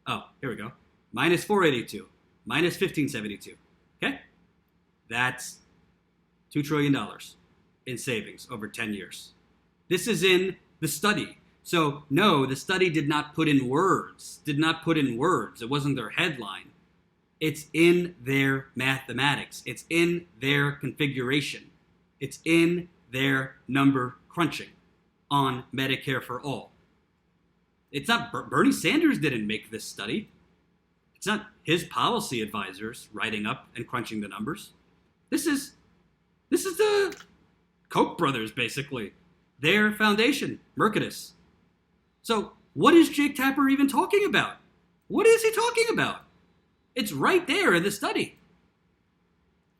Oh, here we go. Minus 482, minus 1572. Okay? That's $2 trillion in savings over 10 years. This is in the study. So, no, the study did not put in words. It wasn't their headline. It's in their mathematics. It's in their configuration. It's in their number crunching on Medicare for All. It's not Bernie Sanders didn't make this study. It's not his policy advisors writing up and crunching the numbers. This is the Koch brothers, basically. Their foundation, Mercatus. So what is Jake Tapper even talking about? What is he talking about? It's right there in the study.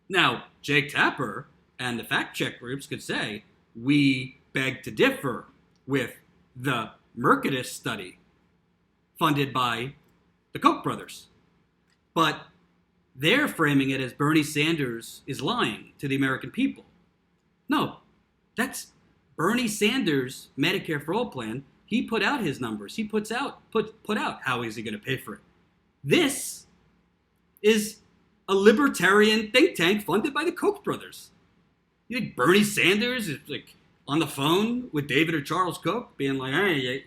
Now, Jake Tapper and the fact check groups could say, we beg to differ with the Mercatus study funded by the Koch brothers. But they're framing it as Bernie Sanders is lying to the American people. No, that's Bernie Sanders' Medicare for All plan, he put out his numbers. He put out how is he going to pay for it. This is a libertarian think tank funded by the Koch brothers. You think Bernie Sanders is like on the phone with David or Charles Koch being like, hey,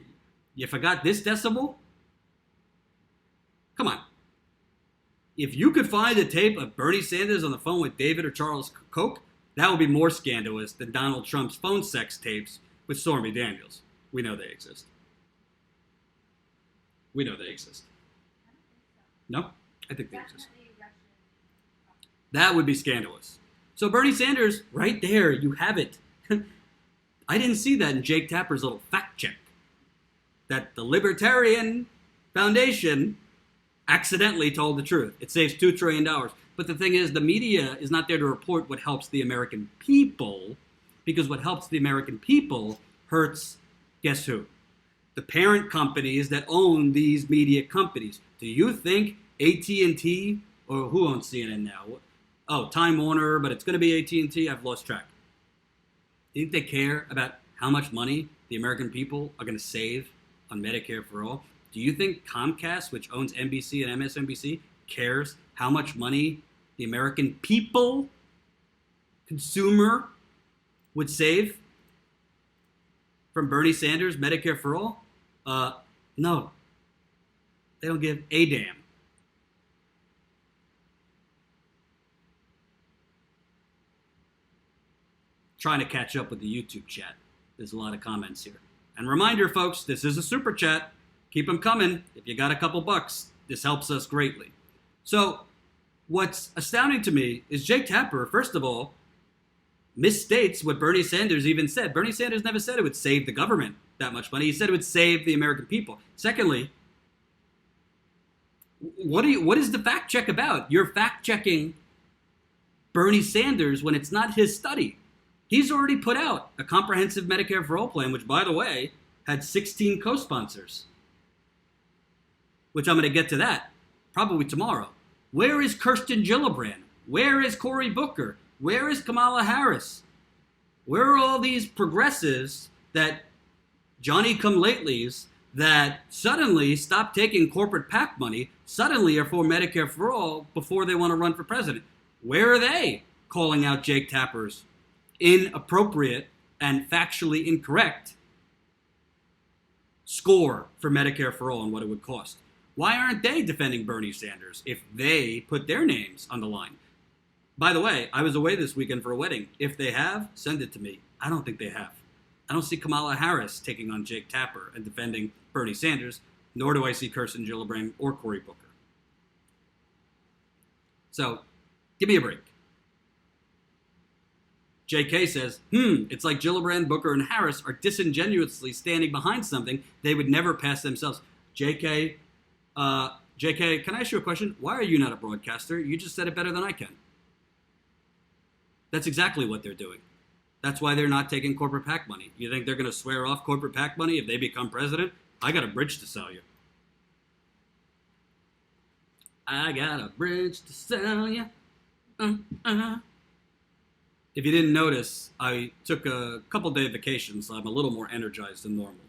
you forgot this decibel? Come on. If you could find a tape of Bernie Sanders on the phone with David or Charles Koch, that would be more scandalous than Donald Trump's phone sex tapes with Stormy Daniels. We know they exist. No? I think they exist. That would be scandalous. So Bernie Sanders, right there, you have it. I didn't see that in Jake Tapper's little fact check. That the Libertarian Foundation accidentally told the truth. It saves $2 trillion. But the thing is, the media is not there to report what helps the American people, because what helps the American people hurts, guess who? The parent companies that own these media companies. Do you think AT&T, or who owns CNN now? Oh, Time Warner, but it's going to be AT&T. I've lost track. Do you think they care about how much money the American people are going to save on Medicare for All? Do you think Comcast, which owns NBC and MSNBC, cares how much money the American people, consumer, would save from Bernie Sanders' Medicare for All? No. They don't give a damn. Trying to catch up with the YouTube chat. There's a lot of comments here. And reminder, folks, this is a super chat. Keep them coming. If you got a couple bucks, this helps us greatly. So what's astounding to me is Jake Tapper, first of all, misstates what Bernie Sanders even said. Bernie Sanders never said it would save the government that much money. He said it would save the American people. Secondly, what is the fact check about? You're fact checking Bernie Sanders when it's not his study. He's already put out a comprehensive Medicare for All plan, which, by the way, had 16 co-sponsors, which I'm going to get to that probably tomorrow. Where is Kirsten Gillibrand? Where is Cory Booker? Where is Kamala Harris? Where are all these progressives that Johnny-come-latelys that suddenly stop taking corporate PAC money, suddenly are for Medicare for All before they want to run for president? Where are they calling out Jake Tapper's inappropriate and factually incorrect score for Medicare for All and what it would cost? Why aren't they defending Bernie Sanders if they put their names on the line? By the way, I was away this weekend for a wedding. If they have, send it to me. I don't think they have. I don't see Kamala Harris taking on Jake Tapper and defending Bernie Sanders, nor do I see Kirsten Gillibrand or Cory Booker. So, give me a break. JK says, it's like Gillibrand, Booker, and Harris are disingenuously standing behind something they would never pass themselves. JK, can I ask you a question? Why are you not a broadcaster? You just said it better than I can. That's exactly what they're doing. That's why they're not taking corporate PAC money. You think they're going to swear off corporate PAC money if they become president? I got a bridge to sell you. I got a bridge to sell you. If you didn't notice, I took a couple-day vacation, so I'm a little more energized than normal.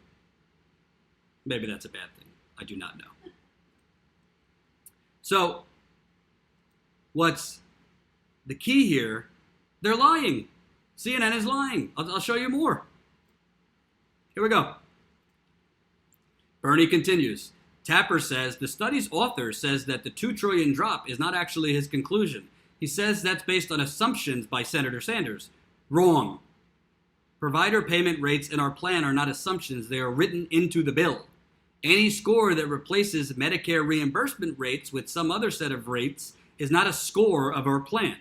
Maybe that's a bad thing. I do not know. So, what's the key here? They're lying. CNN is lying. I'll show you more. Here we go. Bernie continues. Tapper says the study's author says that the $2 trillion drop is not actually his conclusion. He says that's based on assumptions by Senator Sanders. Wrong. Provider payment rates in our plan are not assumptions. They are written into the bill. Any score that replaces Medicare reimbursement rates with some other set of rates is not a score of our plan.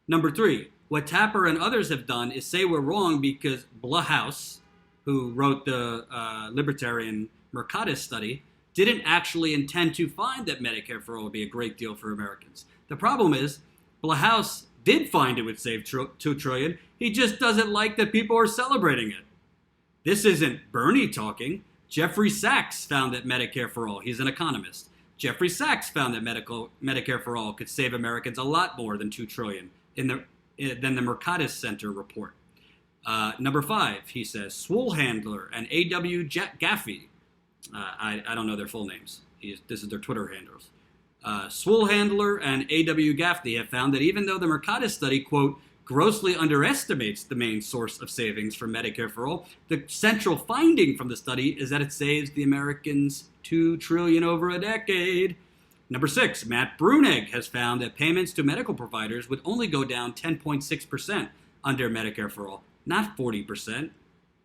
Number 3, what Tapper and others have done is say we're wrong because Bloughouse, who wrote the Libertarian Mercatus study, didn't actually intend to find that Medicare for All would be a great deal for Americans. The problem is, Bloughouse did find it would save $2 trillion. He just doesn't like that people are celebrating it. This isn't Bernie talking. Jeffrey Sachs found that Medicare for All, he's an economist. Jeffrey Sachs found that Medicare for All could save Americans a lot more than $2 trillion than the Mercatus Center report. Number 5, he says, Swool Handler and A.W. Gaffey. I don't know their full names. This is their Twitter handles. Swool Handler and A.W. Gaffney have found that even though the Mercatus study, quote, grossly underestimates the main source of savings for Medicare for All, the central finding from the study is that it saves the Americans $2 trillion over a decade. Number 6, Matt Brunig has found that payments to medical providers would only go down 10.6% under Medicare for All, not 40%,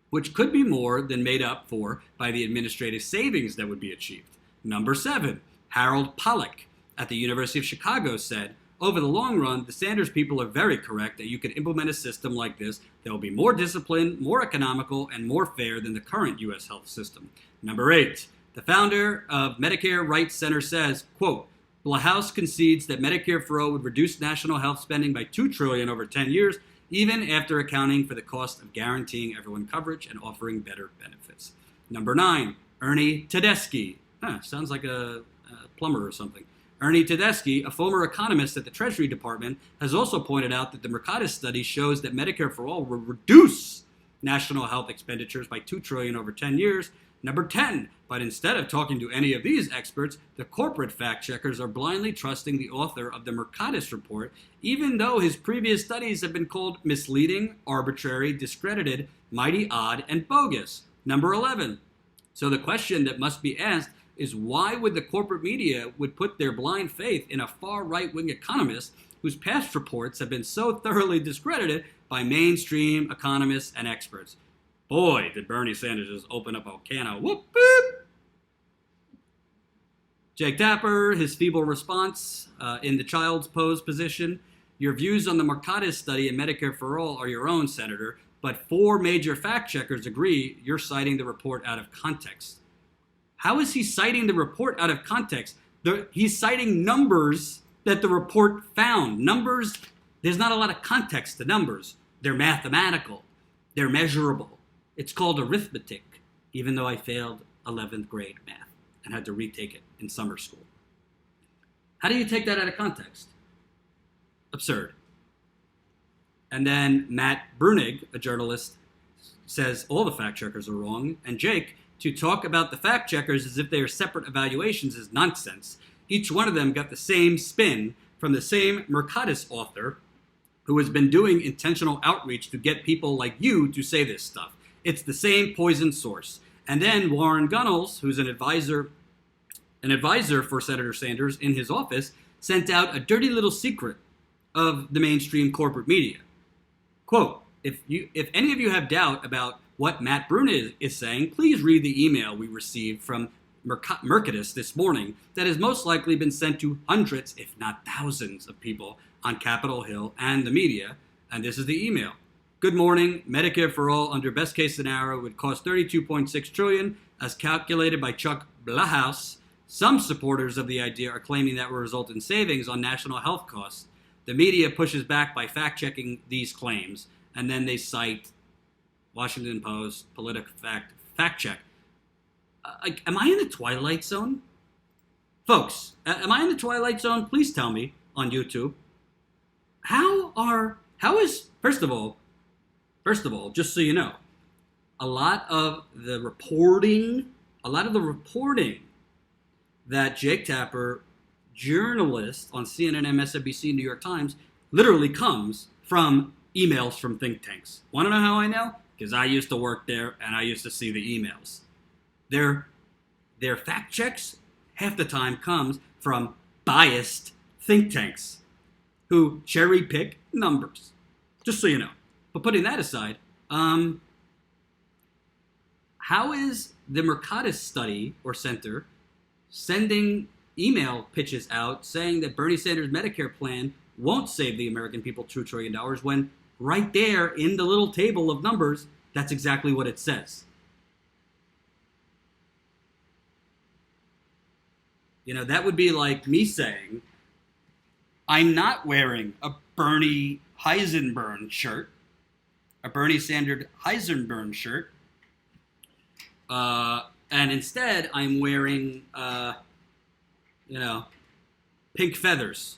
which could be more than made up for by the administrative savings that would be achieved. Number 7, Harold Pollack at the University of Chicago said, over the long run, the Sanders people are very correct that you could implement a system like this that will be more disciplined, more economical, and more fair than the current U.S. health system. Number 8, the founder of Medicare Rights Center says, quote, the House concedes that Medicare for All would reduce national health spending by $2 trillion over 10 years, even after accounting for the cost of guaranteeing everyone coverage and offering better benefits. Number 9, Ernie Tedeschi. Sounds like a plumber or something. Ernie Tedeschi, a former economist at the Treasury Department, has also pointed out that the Mercatus study shows that Medicare for All will reduce national health expenditures by $2 trillion over 10 years. Number 10, but instead of talking to any of these experts, the corporate fact-checkers are blindly trusting the author of the Mercatus report, even though his previous studies have been called misleading, arbitrary, discredited, mighty odd, and bogus. Number 11. So the question that must be asked is why would the corporate media would put their blind faith in a far right-wing economist whose past reports have been so thoroughly discredited by mainstream economists and experts? Boy, did Bernie Sanders just open up a can of whoop boop. Jake Tapper, his feeble response in the child's pose position. Your views on the Mercatus study and Medicare for All are your own, Senator, but 4 major fact checkers agree you're citing the report out of context. How is he citing the report out of context? He's citing numbers that the report found. Numbers, there's not a lot of context to numbers. They're mathematical. They're measurable. It's called arithmetic, even though I failed 11th grade math and had to retake it in summer school. How do you take that out of context? Absurd. And then Matt Brunig, a journalist, says all the fact checkers are wrong, and Jake, to talk about the fact checkers as if they are separate evaluations is nonsense. Each one of them got the same spin from the same Mercatus author who has been doing intentional outreach to get people like you to say this stuff. It's the same poison source. And then Warren Gunnels, who's an advisor for Senator Sanders in his office, sent out a dirty little secret of the mainstream corporate media. Quote, if any of you have doubt about what Matt Brunig is saying, please read the email we received from Mercatus this morning that has most likely been sent to hundreds, if not thousands, of people on Capitol Hill and the media. And this is the email. Good morning. Medicare for All under best case scenario would cost $32.6 trillion as calculated by Chuck Blahouse. Some supporters of the idea are claiming that will result in savings on national health costs. The media pushes back by fact-checking these claims, and then they cite Washington Post, Politico fact check. Am I in the Twilight Zone? Folks, am I in the Twilight Zone? Please tell me on YouTube. First of all, just so you know, a lot of the reporting that Jake Tapper, journalist on CNN, MSNBC, New York Times, literally comes from emails from think tanks. Want to know how I know? Because I used to work there and I used to see the emails. Their fact checks half the time comes from biased think tanks who cherry pick numbers. Just so you know. But putting that aside, how is the Mercatus study or center sending email pitches out saying that Bernie Sanders' Medicare plan won't save the American people $2 trillion when right there in the little table of numbers, that's exactly what it says? You know, that would be like me saying, I'm not wearing a Bernie Heisenberg shirt, a Bernie Sanders Heisenberg shirt, and instead I'm wearing, pink feathers,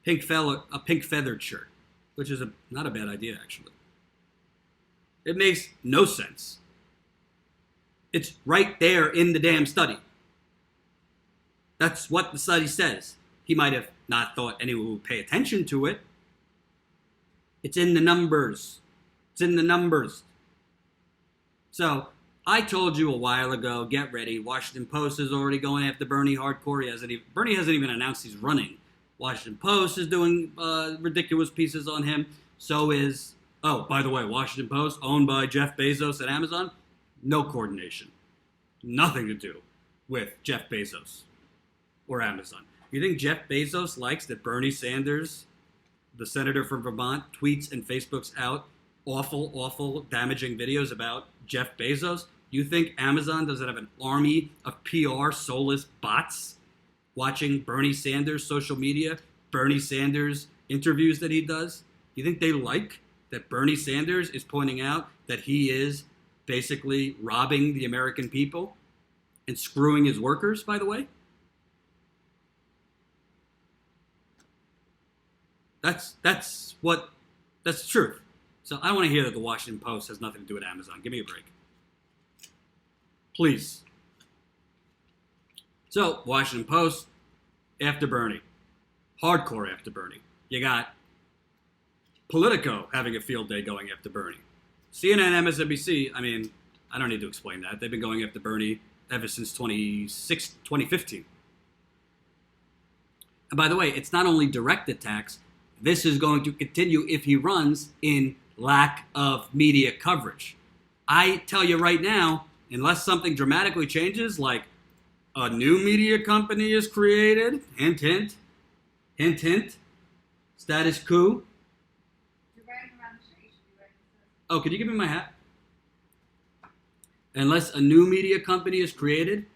a pink feathered shirt, which is not a bad idea, actually. It makes no sense. It's right there in the damn study. That's what the study says. He might have not thought anyone would pay attention to it. It's in the numbers. It's in the numbers. So I told you a while ago, get ready. Washington Post is already going after Bernie hardcore. Bernie hasn't even announced he's running. Washington Post is doing ridiculous pieces on him. So is, oh, by the way, Washington Post, owned by Jeff Bezos at Amazon. No coordination. Nothing to do with Jeff Bezos or Amazon. You think Jeff Bezos likes that Bernie Sanders, the senator from Vermont, tweets and Facebooks out awful, awful, damaging videos about Jeff Bezos? You think Amazon doesn't have an army of PR soulless bots watching Bernie Sanders' social media, Bernie Sanders' interviews that he does? You think they like that Bernie Sanders is pointing out that he is basically robbing the American people and screwing his workers, by the way? That's the truth. So I don't want to hear that the Washington Post has nothing to do with Amazon. Give me a break. Please. So, Washington Post, after Bernie. Hardcore after Bernie. You got Politico having a field day going after Bernie. CNN, MSNBC, I mean, I don't need to explain that. They've been going after Bernie ever since 2015. And by the way, it's not only direct attacks. This is going to continue if he runs in lack of media coverage. I tell you right now, unless something dramatically changes, like a new media company is created, hint, hint, hint, hint, status quo. You're wearing around the street. You should be wearing this. Oh, could you give me my hat? Unless a new media company is created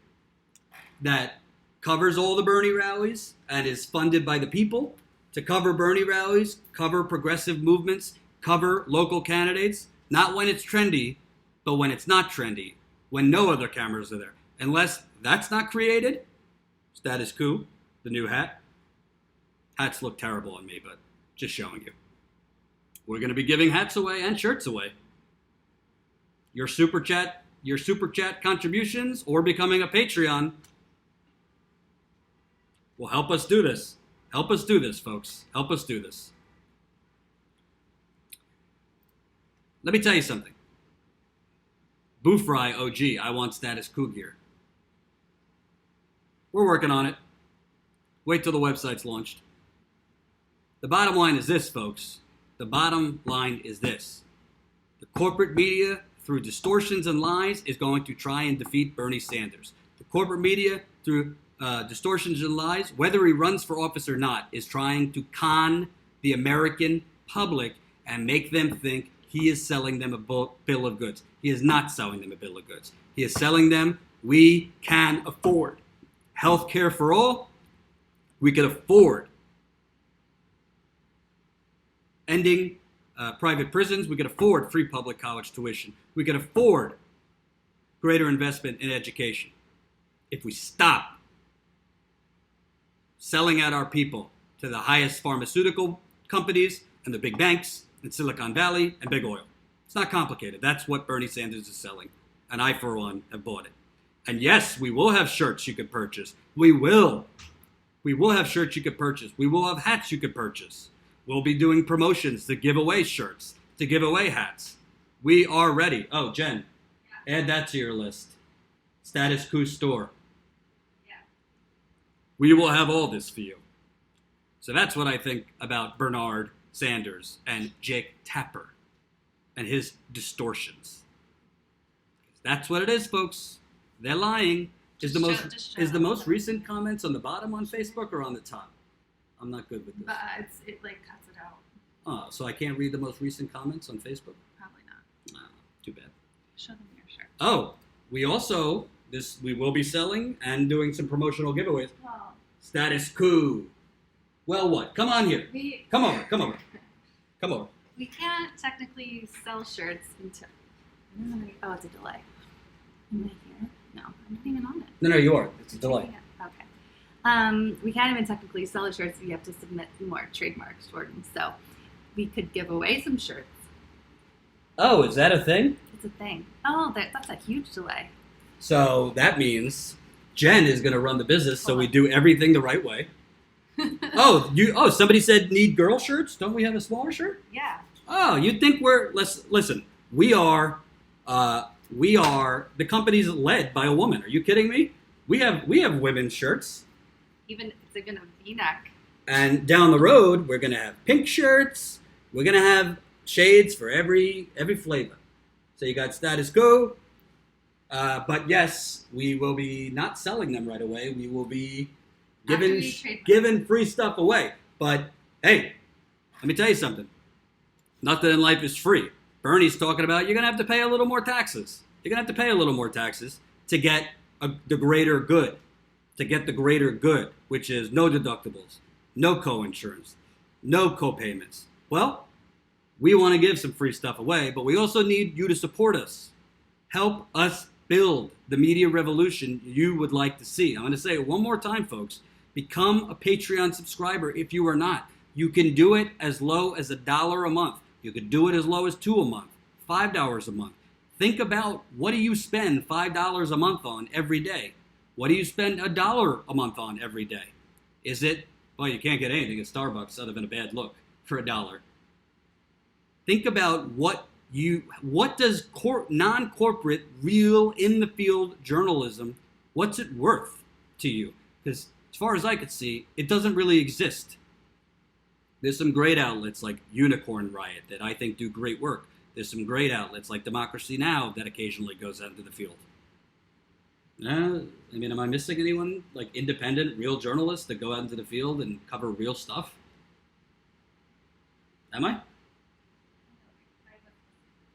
that covers all the Bernie rallies and is funded by the people to cover Bernie rallies, cover progressive movements, cover local candidates, not when it's trendy, but when it's not trendy, when no other cameras are there. Unless that's not created, status quo, the new hat. Hats look terrible on me, but just showing you. We're going to be giving hats away and shirts away. Your super chat contributions or becoming a Patreon will help us do this. Help us do this, folks. Help us do this. Let me tell you something. Boofry OG, I want status quo gear. We're working on it. Wait till the website's launched. The bottom line is this, folks. The bottom line is this. The corporate media, through distortions and lies, is going to try and defeat Bernie Sanders. The corporate media, through distortions and lies, whether he runs for office or not, is trying to con the American public and make them think he is selling them a bill of goods. He is not selling them a bill of goods. He is selling them, we can afford health care for all. We can afford ending private prisons. We can afford free public college tuition. We can afford greater investment in education. If we stop selling out our people to the highest pharmaceutical companies and the big banks in Silicon Valley and big oil. It's not complicated. That's what Bernie Sanders is selling. And I, for one, have bought it. And yes, we will have shirts you could purchase. We will. We will have shirts you could purchase. We will have hats you could purchase. We'll be doing promotions to give away shirts, to give away hats. We are ready. Oh, Jen, add that to your list. Status Quo store. We will have all this for you. So that's what I think about Bernard Sanders and Jake Tapper and his distortions. That's what it is, folks. They're lying. Is the most recent comments on the bottom on Facebook or on the top? I'm not good with this. But it cuts it out. Oh, so I can't read the most recent comments on Facebook? Probably not. Oh, too bad. Show them your shirt. Oh, we will be selling and doing some promotional giveaways. Well, Status quo. Well, what? Come on here. Come over. We can't technically sell shirts until. Oh, it's a delay. Am I here? No, I'm not even on it. No, you are. It's a delay. Okay. We can't even technically sell the shirts. You have to submit more trademarks for them. So we could give away some shirts. Oh, is that a thing? It's a thing. Oh, that's a huge delay. So that means Jen is going to run the business, so we do everything the right way. Somebody said need girl shirts. Don't we have a smaller shirt? Yeah. Oh, you think listen, we are the company's led by a woman. Are you kidding me? We have women's shirts. It's even a V-neck. And down the road, we're going to have pink shirts. We're going to have shades for every flavor. So you got status quo. But yes, we will be not selling them right away. We will be giving free stuff away. But hey, let me tell you something. Nothing in life is free. Bernie's talking about you're going to have to pay a little more taxes. You're going to have to pay a little more taxes to get the greater good. To get the greater good, which is no deductibles, no co-insurance, no co-payments. Well, we want to give some free stuff away, but we also need you to support us. Help us build the media revolution you would like to see. I'm going to say it one more time, folks. Become a Patreon subscriber if you are not. You can do it as low as $1 a month. You could do it as low as $2 a month, $5 a month. Think about what do you spend $5 a month on every day? What do you spend $1 a month on every day? Is it, well, you can't get anything at Starbucks other than a bad look for $1. Think about what does non-corporate, real, in-the-field journalism, what's it worth to you? Because as far as I could see, it doesn't really exist. There's some great outlets like Unicorn Riot that I think do great work. There's some great outlets like Democracy Now! That occasionally goes out into the field. Am I missing anyone? Like independent, real journalists that go out into the field and cover real stuff? Am I?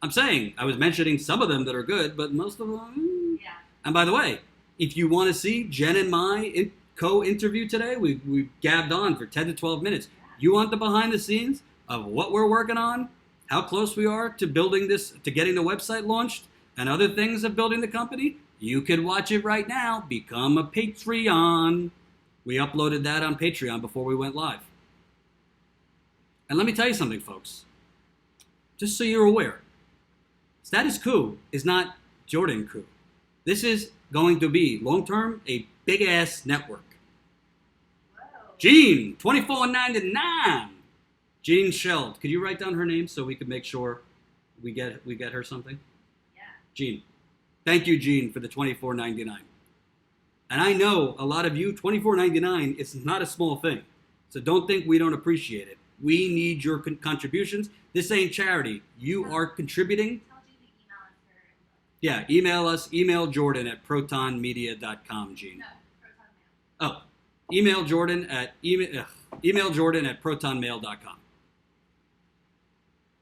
I'm saying, I was mentioning some of them that are good, but most of them... Yeah. And by the way, if you want to see Jen and my co-interview today, we gabbed on for 10 to 12 minutes. You want the behind the scenes of what we're working on, how close we are to building this, to getting the website launched, and other things of building the company? You can watch it right now. Become a Patreon. We uploaded that on Patreon before we went live. And let me tell you something, folks. Just so you're aware. Status Quo is not Jordan Coup. This is going to be, long-term, a big-ass network. Whoa. Jean, $24.99. Jean Sheld. Could you write down her name so we can make sure we get her something? Yeah. Jean. Thank you, Jean, for the $24.99. And I know a lot of you, $24.99 is not a small thing. So don't think we don't appreciate it. We need your contributions. This ain't charity. You are contributing. Yeah, email us. Email Jordan at protonmedia.com, Gene. No, Proton Mail. Oh, email Jordan at protonmail.com.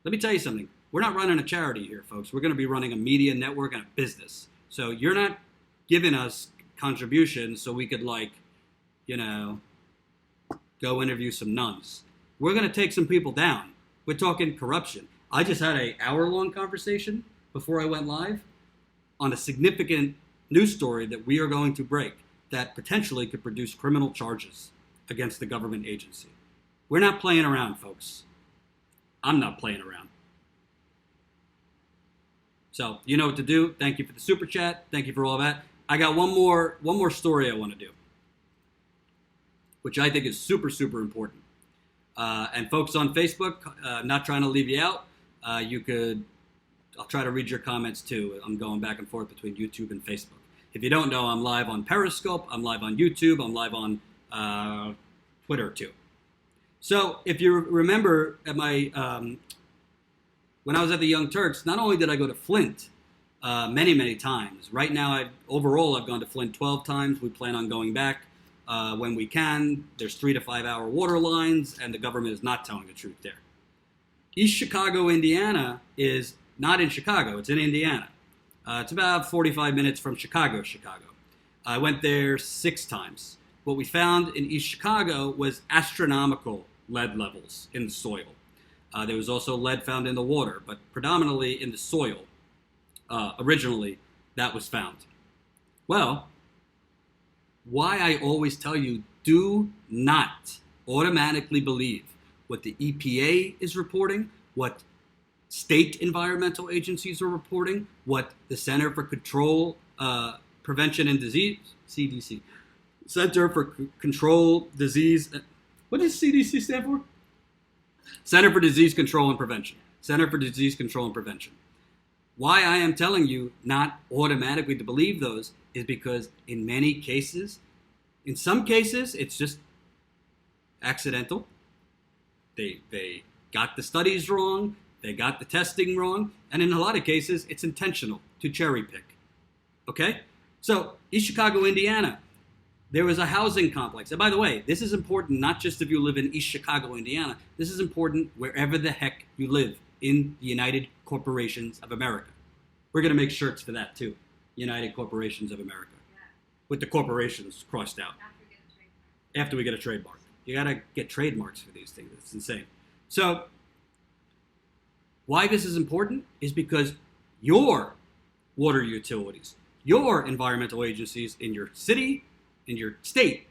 Let me tell you something. We're not running a charity here, folks. We're going to be running a media network and a business. So you're not giving us contributions so we could, go interview some nuns. We're going to take some people down. We're talking corruption. I just had an hour-long conversation before I went live on a significant news story that we are going to break that potentially could produce criminal charges against the government agency. We're not playing around, folks. I'm not playing around. So you know what to do. Thank you for the super chat. Thank you for all that. I got one more story I want to do, which I think is super, super important. And folks on Facebook, not trying to leave you out. I'll try to read your comments too. I'm going back and forth between YouTube and Facebook. If you don't know, I'm live on Periscope. I'm live on YouTube. I'm live on Twitter too. So if you remember at my, when I was at the Young Turks, not only did I go to Flint many, many times. Right now, I've gone to Flint 12 times. We plan on going back when we can. There's 3 to 5 hour water lines, and the government is not telling the truth there. East Chicago, Indiana is not in Chicago. It's in Indiana. It's about 45 minutes from Chicago. I went there 6 times. What we found in East Chicago was astronomical lead levels in the soil. There was also lead found in the water, but predominantly in the soil. Originally, that was found. Well, why I always tell you, do not automatically believe what the EPA is reporting, what state environmental agencies are reporting, what the Center for Control, Prevention and Disease, CDC, Center for Control Disease, what does CDC stand for? Center for Disease Control and Prevention. Center for Disease Control and Prevention. Why I am telling you not automatically to believe those is because in many cases, in some cases, it's just accidental. They got the studies wrong, they got the testing wrong, and in a lot of cases, it's intentional to cherry pick. Okay? So, East Chicago, Indiana, there was a housing complex. And by the way, this is important not just if you live in East Chicago, Indiana. This is important wherever the heck you live in the United Corporations of America. We're going to make shirts for that too. United Corporations of America. With the corporations crossed out. After we get a trademark. You got to get trademarks for these things. It's insane. So, why this is important is because your water utilities, your environmental agencies in your city, in your state,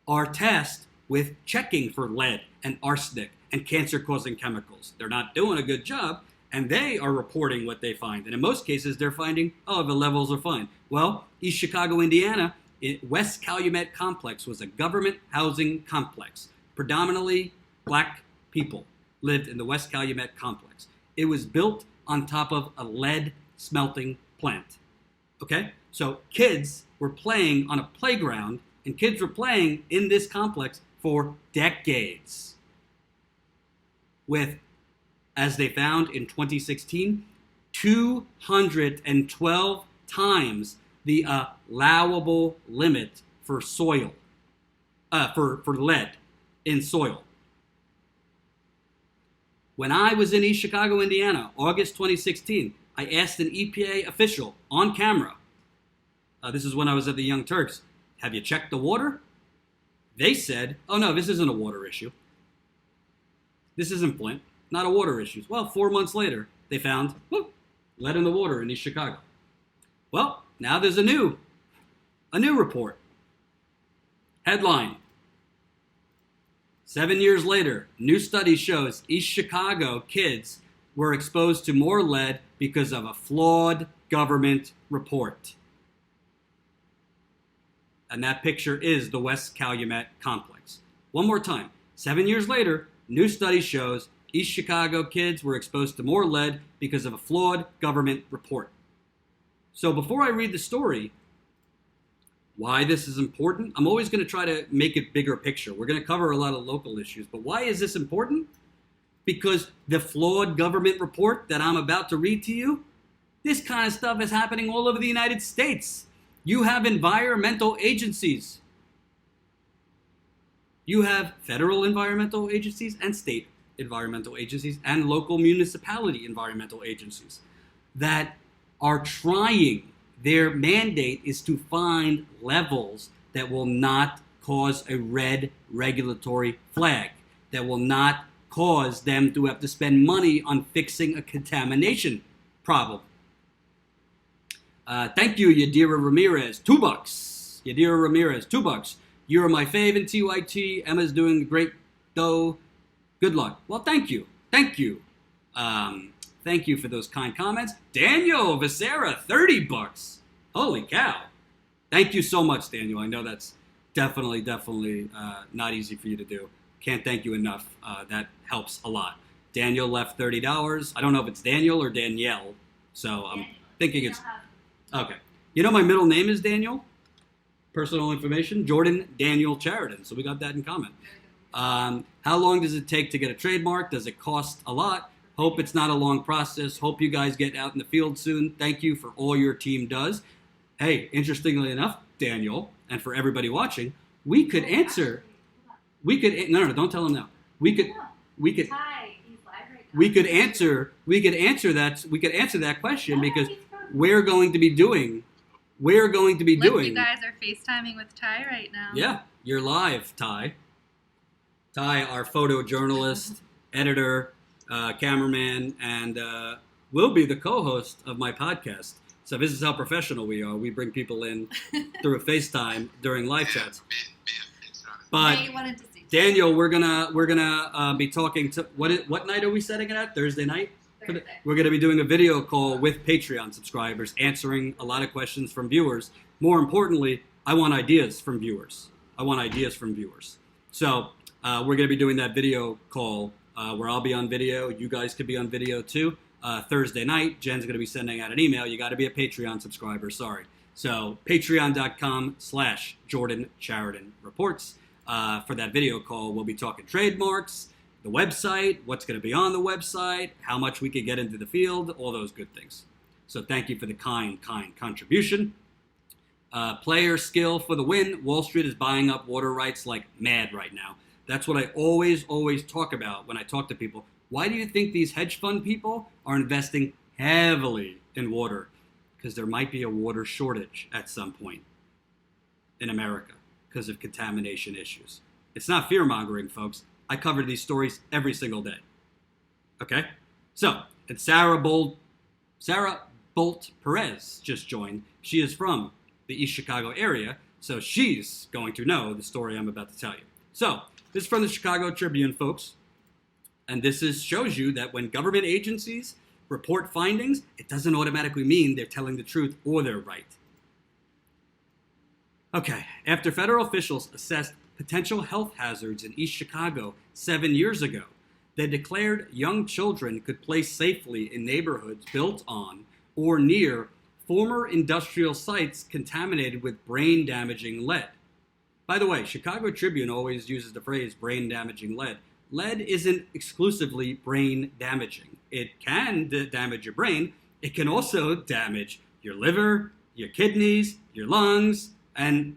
are tasked with checking for lead and arsenic and cancer-causing chemicals. They're not doing a good job, and they are reporting what they find. And in most cases, they're finding, oh, the levels are fine. Well, East Chicago, Indiana, West Calumet Complex was a government housing complex. Predominantly black people lived in the West Calumet Complex. It was built on top of a lead smelting plant. Okay? So kids were playing on a playground, and kids were playing in this complex for decades. With, as they found in 2016, 212 times the allowable limit for soil, for lead in soil. When I was in East Chicago, Indiana, August 2016, I asked an EPA official on camera, this is when I was at the Young Turks, have you checked the water? They said, oh no, this isn't a water issue. This isn't Flint, not a water issue. Well, 4 months later, they found lead in the water in East Chicago. Well, now there's a new report. Headline: 7 years later, new study shows East Chicago kids were exposed to more lead because of a flawed government report. And that picture is the West Calumet Complex. One more time. 7 years later, new study shows East Chicago kids were exposed to more lead because of a flawed government report. So before I read the story, why this is important, I'm always going to try to make it bigger picture. We're going to cover a lot of local issues, but why is this important? Because the flawed government report that I'm about to read to you, this kind of stuff is happening all over the United States. You have environmental agencies. You have federal environmental agencies and state environmental agencies and local municipality environmental agencies that are trying. Their mandate is to find levels that will not cause a red regulatory flag, that will not cause them to have to spend money on fixing a contamination problem. Thank you, Yadira Ramirez. $2. Yadira Ramirez, $2. You're my fave in TYT. Emma's doing great, though. Good luck. Well, thank you. Thank you. Thank you for those kind comments. Daniel Becerra, $30. Holy cow. Thank you so much, Daniel. I know that's definitely not easy for you to do. Can't thank you enough. That helps a lot. Daniel left $30. I don't know if it's Daniel or Danielle, so I'm thinking it's... Okay. You know my middle name is Daniel? Personal information, Jordan Daniel Chariton. So we got that in common. How long does it take to get a trademark? Does it cost a lot? Hope it's not a long process. Hope you guys get out in the field soon. Thank you for all your team does. Hey, interestingly enough, Daniel, and for everybody watching, we could answer. No, don't tell him now. We could answer that question because we're going to be doing. You guys are FaceTiming with Ty right now. Yeah, you're live, Ty. Ty, our photojournalist, editor, cameraman, and will be the co-host of my podcast. So this is how professional we are. We bring people in through a FaceTime during live chats. But Daniel, we're gonna be talking to what night are we setting it at? Thursday night. We're going to be doing a video call with Patreon subscribers, answering a lot of questions from viewers. More importantly, I want ideas from viewers. So we're going to be doing that video call where I'll be on video. You guys could be on video too. Thursday night, Jen's going to be sending out an email. You got to be a Patreon subscriber. Sorry. So patreon.com/Jordan Sheridan Reports. For that video call, we'll be talking trademarks, the website, what's going to be on the website, how much we could get into the field, all those good things. So thank you for the kind contribution. Player skill for the win. Wall Street is buying up water rights like mad right now. That's what I always talk about when I talk to people. Why do you think these hedge fund people are investing heavily in water? Because there might be a water shortage at some point in America because of contamination issues. It's not fear-mongering, folks. I cover these stories every single day. Okay? So, and Sarah Bolt Perez just joined. She is from the East Chicago area, so she's going to know the story I'm about to tell you. So, this is from the Chicago Tribune, folks. And this shows you that when government agencies report findings, it doesn't automatically mean they're telling the truth or they're right. Okay, after federal officials assessed potential health hazards in East Chicago 7 years ago, they declared young children could play safely in neighborhoods built on or near former industrial sites contaminated with brain-damaging lead. By the way, Chicago Tribune always uses the phrase brain-damaging lead. Lead isn't exclusively brain-damaging. It can damage your brain. It can also damage your liver, your kidneys, your lungs, and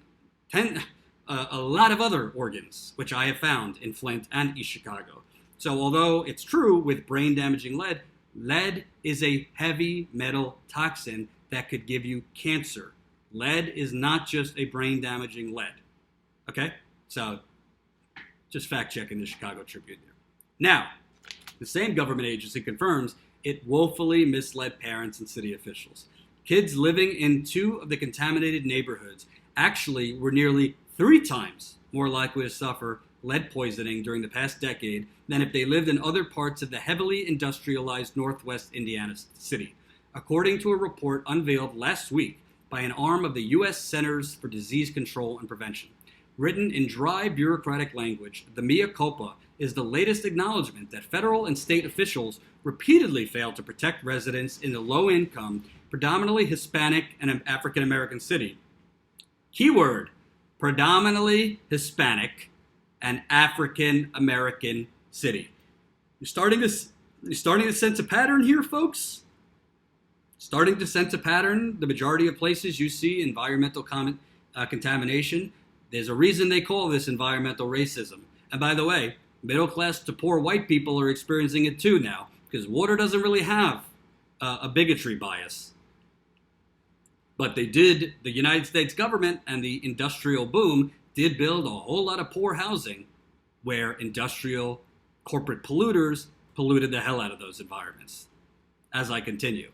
a lot of other organs, which I have found in Flint and East Chicago. So although it's true with brain-damaging lead, lead is a heavy metal toxin that could give you cancer. Lead is not just a brain-damaging lead. Okay? So just fact-checking the Chicago Tribune there. Now, the same government agency confirms it woefully misled parents and city officials. Kids living in 2 of the contaminated neighborhoods actually were nearly 3 times more likely to suffer lead poisoning during the past decade than if they lived in other parts of the heavily industrialized Northwest Indiana city, according to a report unveiled last week by an arm of the U.S. Centers for Disease Control and Prevention. Written in dry bureaucratic language, the mea culpa is the latest acknowledgement that federal and state officials repeatedly failed to protect residents in the low-income, predominantly Hispanic and African American city. Keyword, predominantly Hispanic and African American city. You're starting to sense a pattern here, folks? Starting to sense a pattern. The majority of places you see environmental contamination. There's a reason they call this environmental racism. And by the way, middle class to poor white people are experiencing it too now, because water doesn't really have a bigotry bias. But the United States government and the industrial boom did build a whole lot of poor housing where industrial corporate polluters polluted the hell out of those environments. As I continue.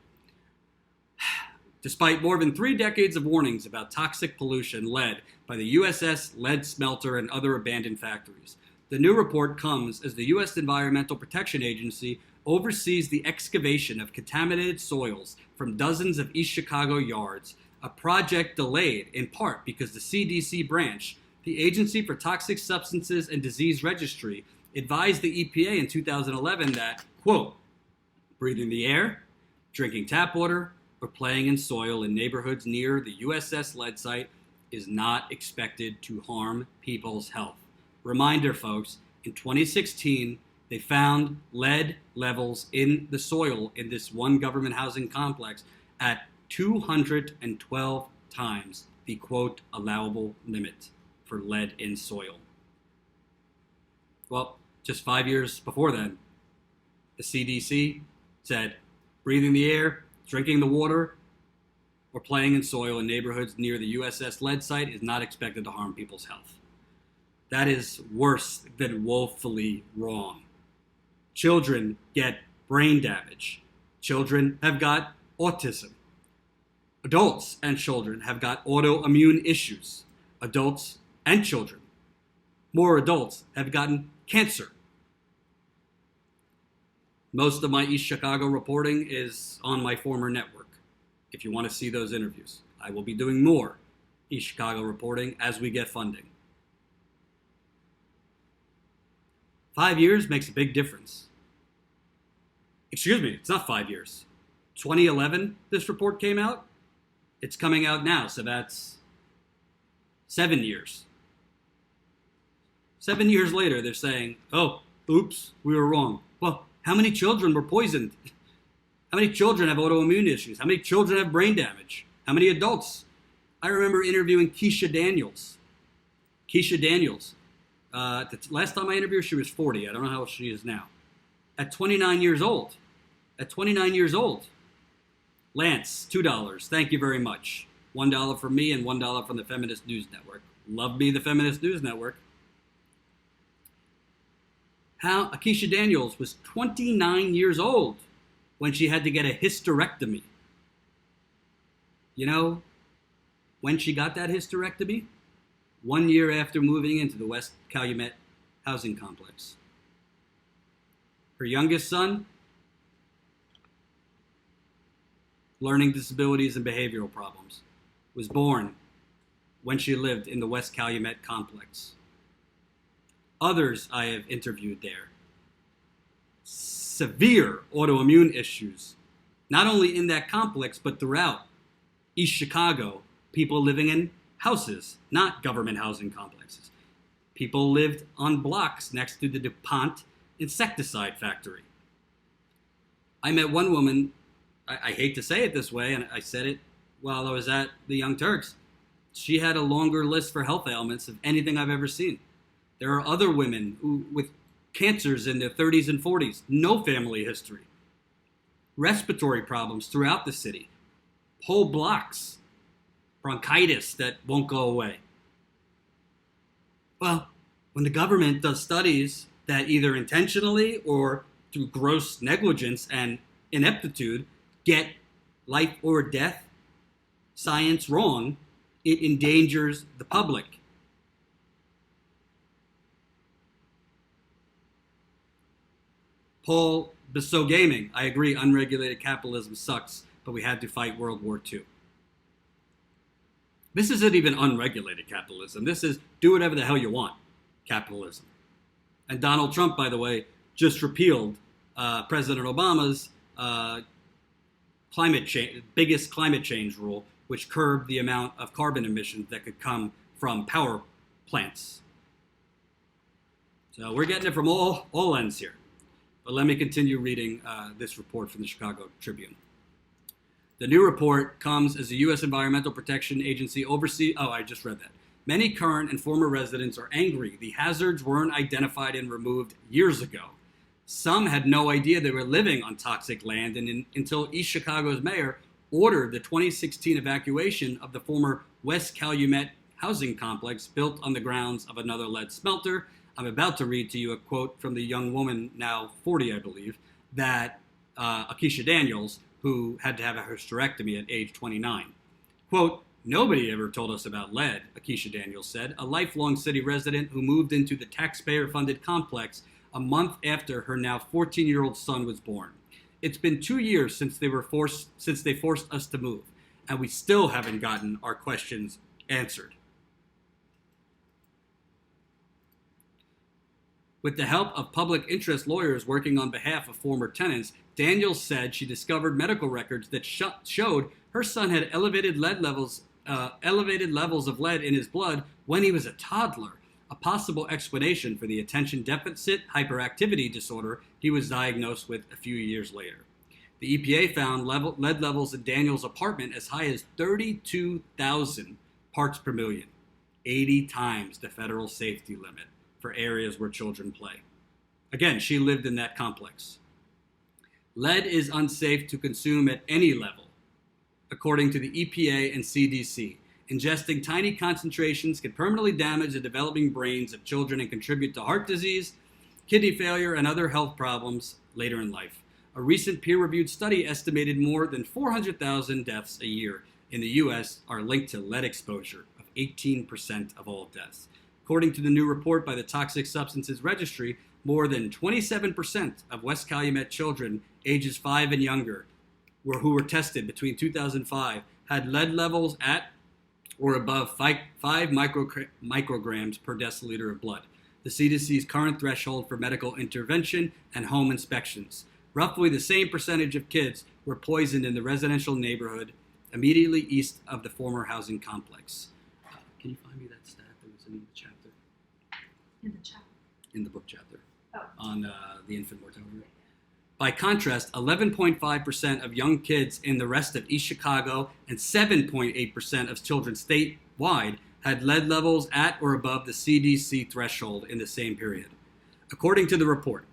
Despite more than 3 decades of warnings about toxic pollution led by the USS lead smelter and other abandoned factories, the new report comes as the U.S. Environmental Protection Agency oversees the excavation of contaminated soils from dozens of East Chicago yards, a project delayed in part because the CDC branch, the Agency for Toxic Substances and Disease Registry, advised the EPA in 2011 that, quote, breathing the air, drinking tap water, or playing in soil in neighborhoods near the USS lead site is not expected to harm people's health. Reminder, folks, in 2016, they found lead levels in the soil in this one government housing complex at 212 times the, quote, allowable limit for lead in soil. Well, just 5 years before then, the CDC said breathing the air, drinking the water, or playing in soil in neighborhoods near the USS lead site is not expected to harm people's health. That is worse than woefully wrong. Children get brain damage. Children have got autism. Adults and children have got autoimmune issues. Adults and children. More adults have gotten cancer. Most of my East Chicago reporting is on my former network. If you want to see those interviews, I will be doing more East Chicago reporting as we get funding. 5 years makes a big difference. Excuse me, it's not 5 years. 2011, this report came out. It's coming out now, so that's 7 years. 7 years later, they're saying, oh, oops, we were wrong. Well, how many children were poisoned? How many children have autoimmune issues? How many children have brain damage? How many adults? I remember interviewing Keisha Daniels. The last time I interviewed her, she was 40. I don't know how old she is now. At 29 years old. Lance, $2. Thank you very much. $1 from me and $1 from the Feminist News Network. Love me, the Feminist News Network. How Keisha Daniels was 29 years old when she had to get a hysterectomy. You know when she got that hysterectomy? 1 year after moving into the West Calumet housing complex. Her youngest son, learning disabilities and behavioral problems, was born when she lived in the West Calumet complex. Others I have interviewed there, severe autoimmune issues, not only in that complex, but throughout East Chicago, people living in houses, not government housing complexes. People lived on blocks next to the DuPont insecticide factory. I met one woman, I hate to say it this way, and I said it while I was at the Young Turks. She had a longer list for health ailments of anything I've ever seen. There are other women with cancers in their 30s and 40s, no family history. Respiratory problems throughout the city. Whole blocks. Bronchitis that won't go away. Well, when the government does studies that either intentionally or through gross negligence and ineptitude get life or death science wrong, it endangers the public. Paul Bissot Gaming, I agree, unregulated capitalism sucks, but we had to fight World War II. This isn't even unregulated capitalism. This is do whatever the hell you want capitalism. And Donald Trump, by the way, just repealed President Obama's biggest climate change rule, which curbed the amount of carbon emissions that could come from power plants. So we're getting it from all ends here. But let me continue reading this report from the Chicago Tribune. The new report comes as the U.S. Environmental Protection Agency oversees... Oh, I just read that. Many current and former residents are angry the hazards weren't identified and removed years ago. Some had no idea they were living on toxic land until East Chicago's mayor ordered the 2016 evacuation of the former West Calumet housing complex built on the grounds of another lead smelter. I'm about to read to you a quote from the young woman, now 40, I believe, that Keisha Daniels, who had to have a hysterectomy at age 29. Quote, "Nobody ever told us about lead," Keisha Daniels said, a lifelong city resident who moved into the taxpayer-funded complex a month after her now 14-year-old son was born. It's been 2 years since they forced us to move, and we still haven't gotten our questions answered. With the help of public interest lawyers working on behalf of former tenants, Daniels said she discovered medical records that showed her son had elevated levels of lead in his blood when he was a toddler, a possible explanation for the attention deficit hyperactivity disorder he was diagnosed with a few years later. The EPA found lead levels in Daniels' apartment as high as 32,000 parts per million, 80 times the federal safety limit for areas where children play. Again, she lived in that complex. Lead is unsafe to consume at any level, according to the EPA and CDC. Ingesting tiny concentrations can permanently damage the developing brains of children and contribute to heart disease, kidney failure, and other health problems later in life. A recent peer-reviewed study estimated more than 400,000 deaths a year in the U.S. are linked to lead exposure, of 18% of all deaths. According to the new report by the Toxic Substances Registry, more than 27% of West Calumet children ages 5 and younger who were tested between 2005 had lead levels at or above 5 micrograms per deciliter of blood, the CDC's current threshold for medical intervention and home inspections. Roughly the same percentage of kids were poisoned in the residential neighborhood immediately east of the former housing complex. Can you find me that stat that was in the chapter? In the chat. In the book chapter. Oh. On the infant mortality rate. By contrast, 11.5% of young kids in the rest of East Chicago and 7.8% of children statewide had lead levels at or above the CDC threshold in the same period. According to the report,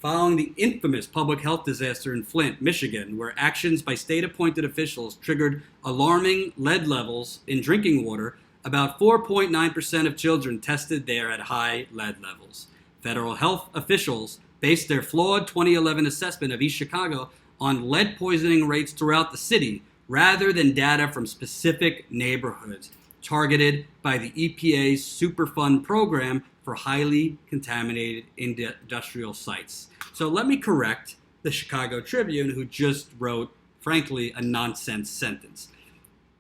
following the infamous public health disaster in Flint, Michigan, where actions by state-appointed officials triggered alarming lead levels in drinking water, about 4.9% of children tested there at high lead levels. Federal health officials based their flawed 2011 assessment of East Chicago on lead poisoning rates throughout the city rather than data from specific neighborhoods targeted by the EPA's Superfund program for highly contaminated industrial sites. So let me correct the Chicago Tribune, who just wrote, frankly, a nonsense sentence.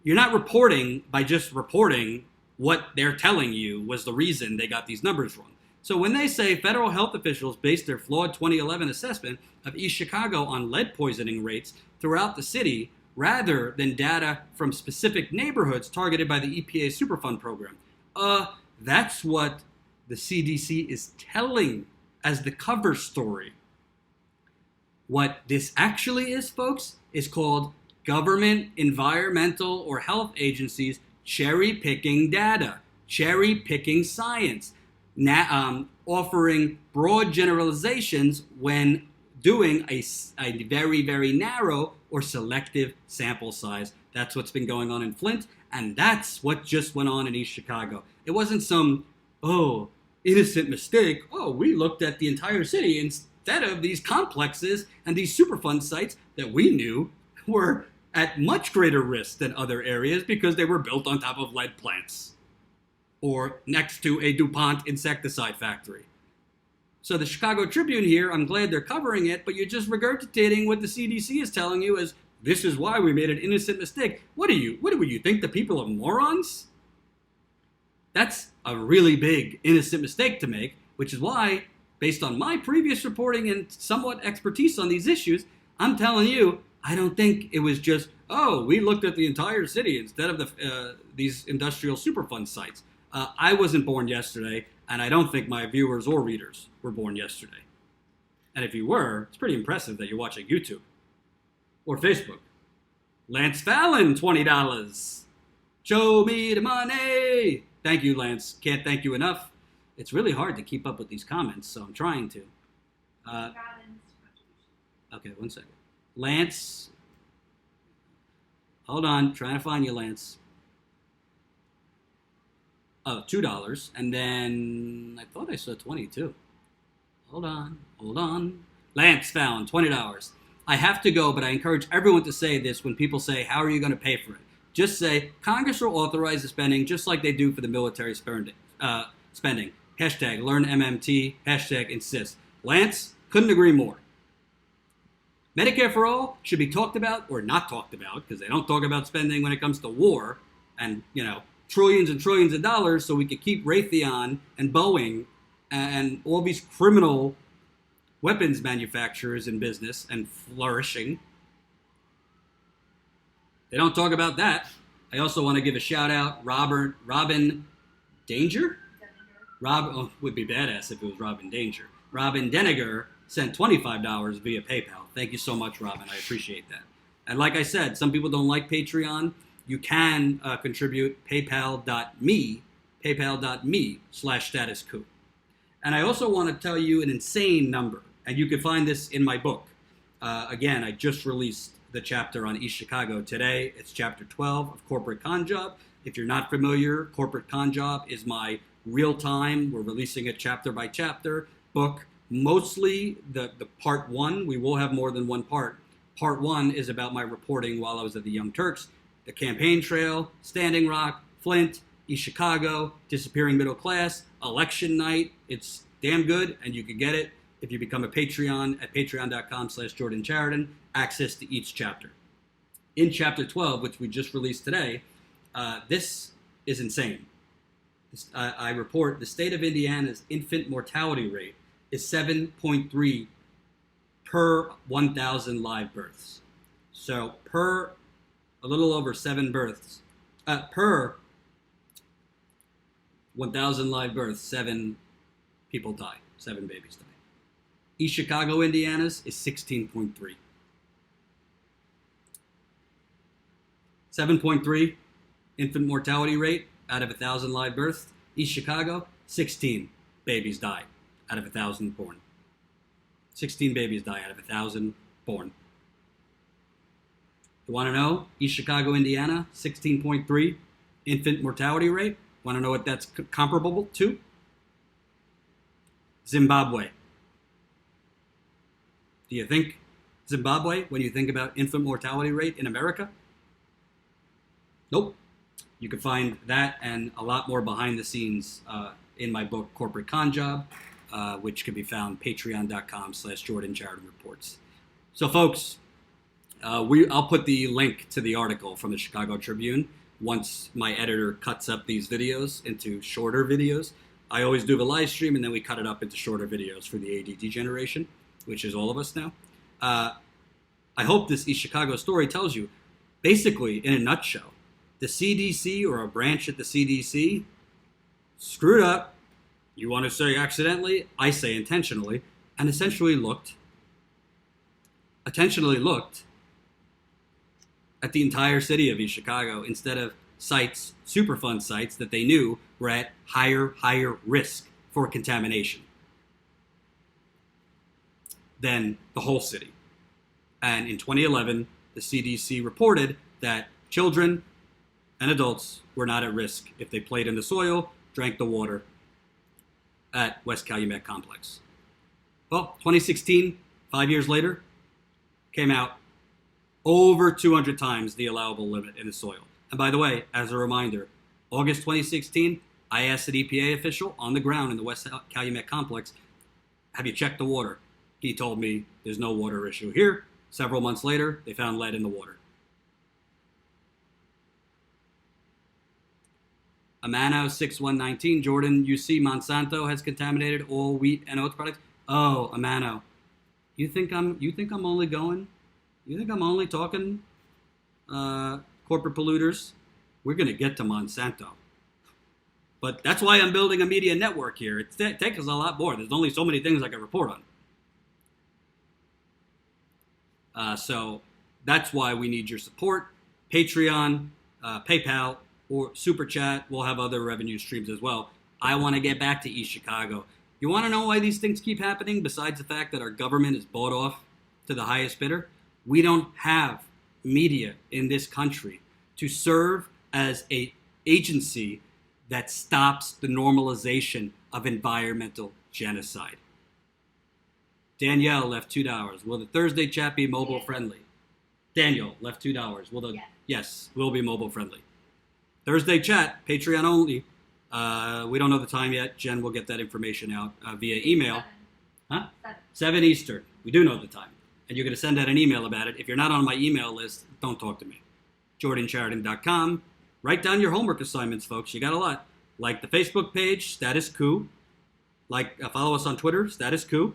You're not reporting by just reporting what they're telling you was the reason they got these numbers wrong. So when they say federal health officials based their flawed 2011 assessment of East Chicago on lead poisoning rates throughout the city rather than data from specific neighborhoods targeted by the EPA Superfund program, that's what the CDC is telling as the cover story. What this actually is, folks, is called government, environmental, or health agencies cherry-picking data, cherry-picking science, offering broad generalizations when doing a very, very narrow or selective sample size. That's what's been going on in Flint, and that's what just went on in East Chicago. It wasn't some, innocent mistake. We looked at the entire city instead of these complexes and these Superfund sites that we knew were at much greater risk than other areas because they were built on top of lead plants or next to a DuPont insecticide factory. So the Chicago Tribune here, I'm glad they're covering it, but you're just regurgitating what the CDC is telling you as this is why we made an innocent mistake. What do you think the people are morons? That's a really big innocent mistake to make, which is why, based on my previous reporting and somewhat expertise on these issues, I'm telling you, I don't think it was just, we looked at the entire city instead of these industrial Superfund sites. I wasn't born yesterday, and I don't think my viewers or readers were born yesterday. And if you were, it's pretty impressive that you're watching YouTube or Facebook. Lance Fallon, $20. Show me the money. Thank you, Lance. Can't thank you enough. It's really hard to keep up with these comments, so I'm trying to. Okay, one second. Lance. Hold on, trying to find you, Lance. $2, and then I thought I saw 22. Hold on. Lance Fallon, $20. I have to go, but I encourage everyone to say this when people say, how are you going to pay for it? Just say, Congress will authorize the spending just like they do for the military spending. Hashtag learn MMT, hashtag insist. Lance, couldn't agree more. Medicare for all should be talked about or not talked about because they don't talk about spending when it comes to war and, trillions and trillions of dollars so we could keep Raytheon and Boeing and all these criminal weapons manufacturers in business and flourishing. They don't talk about that. I also want to give a shout out, Robin Danger? Would be badass if it was Robin Danger. Robin Deniger sent $25 via PayPal. Thank you so much, Robin. I appreciate that. And like I said, some people don't like Patreon. You can contribute paypal.me/status quo. And I also want to tell you an insane number, and you can find this in my book. Again, I just released the chapter on East Chicago today. It's chapter 12 of Corporate Con Job. If you're not familiar, Corporate Con Job is my real-time, we're releasing it chapter by chapter, book. Mostly the part one, we will have more than one part. Part one is about my reporting while I was at the Young Turks, the campaign trail, Standing Rock, Flint, East Chicago, disappearing middle class, election night. It's damn good, and you can get it if you become a Patreon at patreon.com/Jordan Chariton, access to each chapter. In chapter 12, which we just released today, this is insane. I report the state of Indiana's infant mortality rate is 7.3 per 1,000 live births. So per a little over 7 births, per 1,000 live births, 7 people die, 7 babies die. East Chicago, Indiana's is 16.3. 7.3 infant mortality rate out of 1,000 live births. East Chicago, 16 babies die out of 1,000 born. 16 babies die out of 1,000 born. You want to know? East Chicago, Indiana, 16.3 infant mortality rate. Want to know what that's comparable to? Zimbabwe. Do you think Zimbabwe when you think about infant mortality rate in America? Nope. You can find that and a lot more behind the scenes in my book, Corporate Con Job, which can be found patreon.com/Jordan Chariton Reports. So, folks, I'll put the link to the article from the Chicago Tribune once my editor cuts up these videos into shorter videos. I always do the live stream, and then we cut it up into shorter videos for the ADD generation, which is all of us now. I hope this East Chicago story tells you, basically, in a nutshell, the CDC or a branch at the CDC screwed up. You want to say accidentally, I say intentionally, and essentially looked at the entire city of East Chicago instead of sites, Superfund sites that they knew were at higher risk for contamination than the whole city. And in 2011, the CDC reported that children and adults were not at risk if they played in the soil, drank the water at West Calumet Complex. Well, 2016, 5 years later, came out over 200 times the allowable limit in the soil. And by the way, as a reminder, August 2016, I asked an EPA official on the ground in the West Calumet Complex, have you checked the water? He told me there's no water issue here. Several months later, they found lead in the water. Amano 6119, Jordan, you see Monsanto has contaminated all wheat and oats products. Oh, Amano, you think I'm only talking corporate polluters? We're gonna get to Monsanto, but that's why I'm building a media network here. It takes us a lot more. There's only so many things I can report on. So that's why we need your support. Patreon, PayPal, or Super Chat. We'll have other revenue streams as well. I want to get back to East Chicago. You want to know why these things keep happening besides the fact that our government is bought off to the highest bidder? We don't have media in this country to serve as an agency that stops the normalization of environmental genocide. Danielle left $2. Will the Thursday chat be mobile friendly? Daniel left $2. Will the yes, will be mobile friendly. Thursday chat, Patreon only. We don't know the time yet. Jen will get that information out via email. 7 Eastern. We do know the time. And you're going to send out an email about it. If you're not on my email list, don't talk to me. JordanChariton.com. Write down your homework assignments, folks. You got a lot. Like the Facebook page, Status Coup. Follow us on Twitter, Status Coup.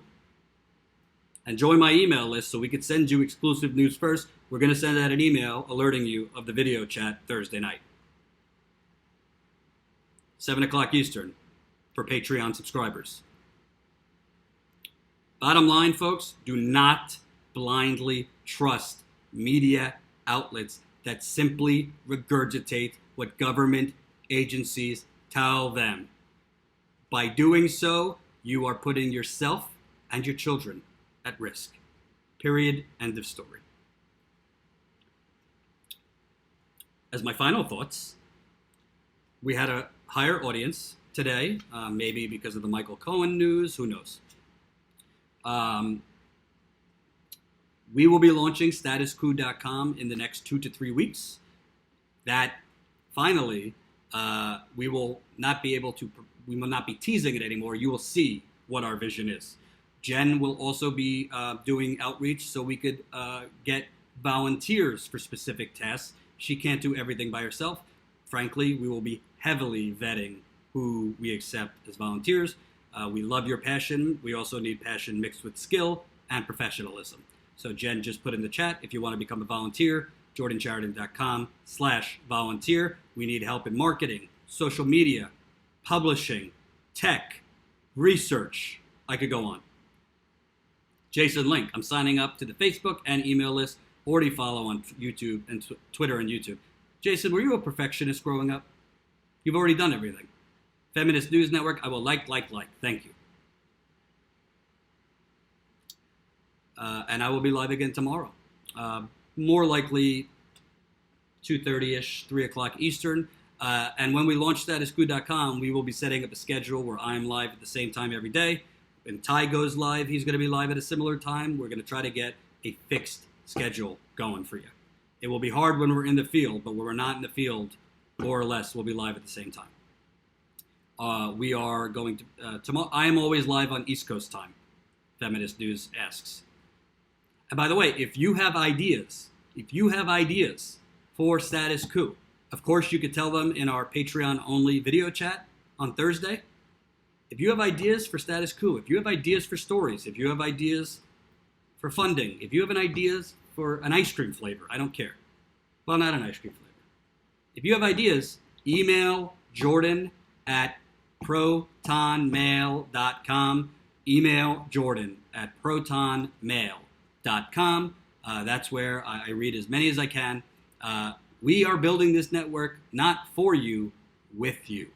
And join my email list so we can send you exclusive news first. We're going to send out an email alerting you of the video chat Thursday night. 7 o'clock Eastern for Patreon subscribers. Bottom line, folks, do not blindly trust media outlets that simply regurgitate what government agencies tell them. By doing so, you are putting yourself and your children at risk. Period. End of story. As my final thoughts, we had a higher audience today, maybe because of the Michael Cohen news, who knows. We will be launching statuscoup.com in the next 2 to 3 weeks. That finally we will not be teasing it anymore. You will see what our vision is. Jen will also be doing outreach so we could get volunteers for specific tasks. She can't do everything by herself. Frankly, we will be heavily vetting who we accept as volunteers. We love your passion. We also need passion mixed with skill and professionalism. So Jen just put in the chat, if you want to become a volunteer, jordansheridan.com/volunteer. We need help in marketing, social media, publishing, tech, research. I could go on. Jason Link, I'm signing up to the Facebook and email list. Already follow on YouTube and Twitter and YouTube. Jason, were you a perfectionist growing up? You've already done everything. Feminist News Network, I will like. Thank you. And I will be live again tomorrow. More likely 2:30ish, 3 o'clock Eastern. And when we launch statusquo.com, we will be setting up a schedule where I'm live at the same time every day. When Ty goes live, he's going to be live at a similar time. We're going to try to get a fixed schedule going for you. It will be hard when we're in the field, but when we're not in the field, more or less, we'll be live at the same time. We are going to, tomorrow, I am always live on East Coast time, Feminist News asks. And by the way, if you have ideas for Status Quo, of course you could tell them in our Patreon-only video chat on Thursday. If you have ideas for Status Quo, if you have ideas for stories, if you have ideas for funding, if you have ideas for an ice cream flavor, I don't care. Well, not an ice cream flavor. If you have ideas, email Jordan at protonmail.com. Email Jordan at protonmail.com. That's where I read as many as I can. We are building this network not for you, with you.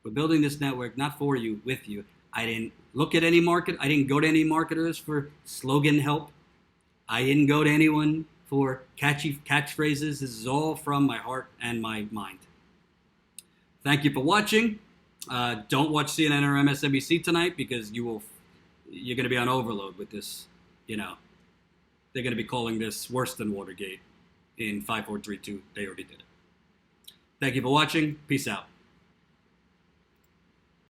We're building this network not for you, with you. I didn't look at any market. I didn't go to any marketers for slogan help. I didn't go to anyone for catchy catchphrases. This is all from my heart and my mind. Thank you for watching. Don't watch CNN or MSNBC tonight because you're going to be on overload with this. You know, they're going to be calling this worse than Watergate in 5, 4, 3, 2. They already did it. Thank you for watching. Peace out.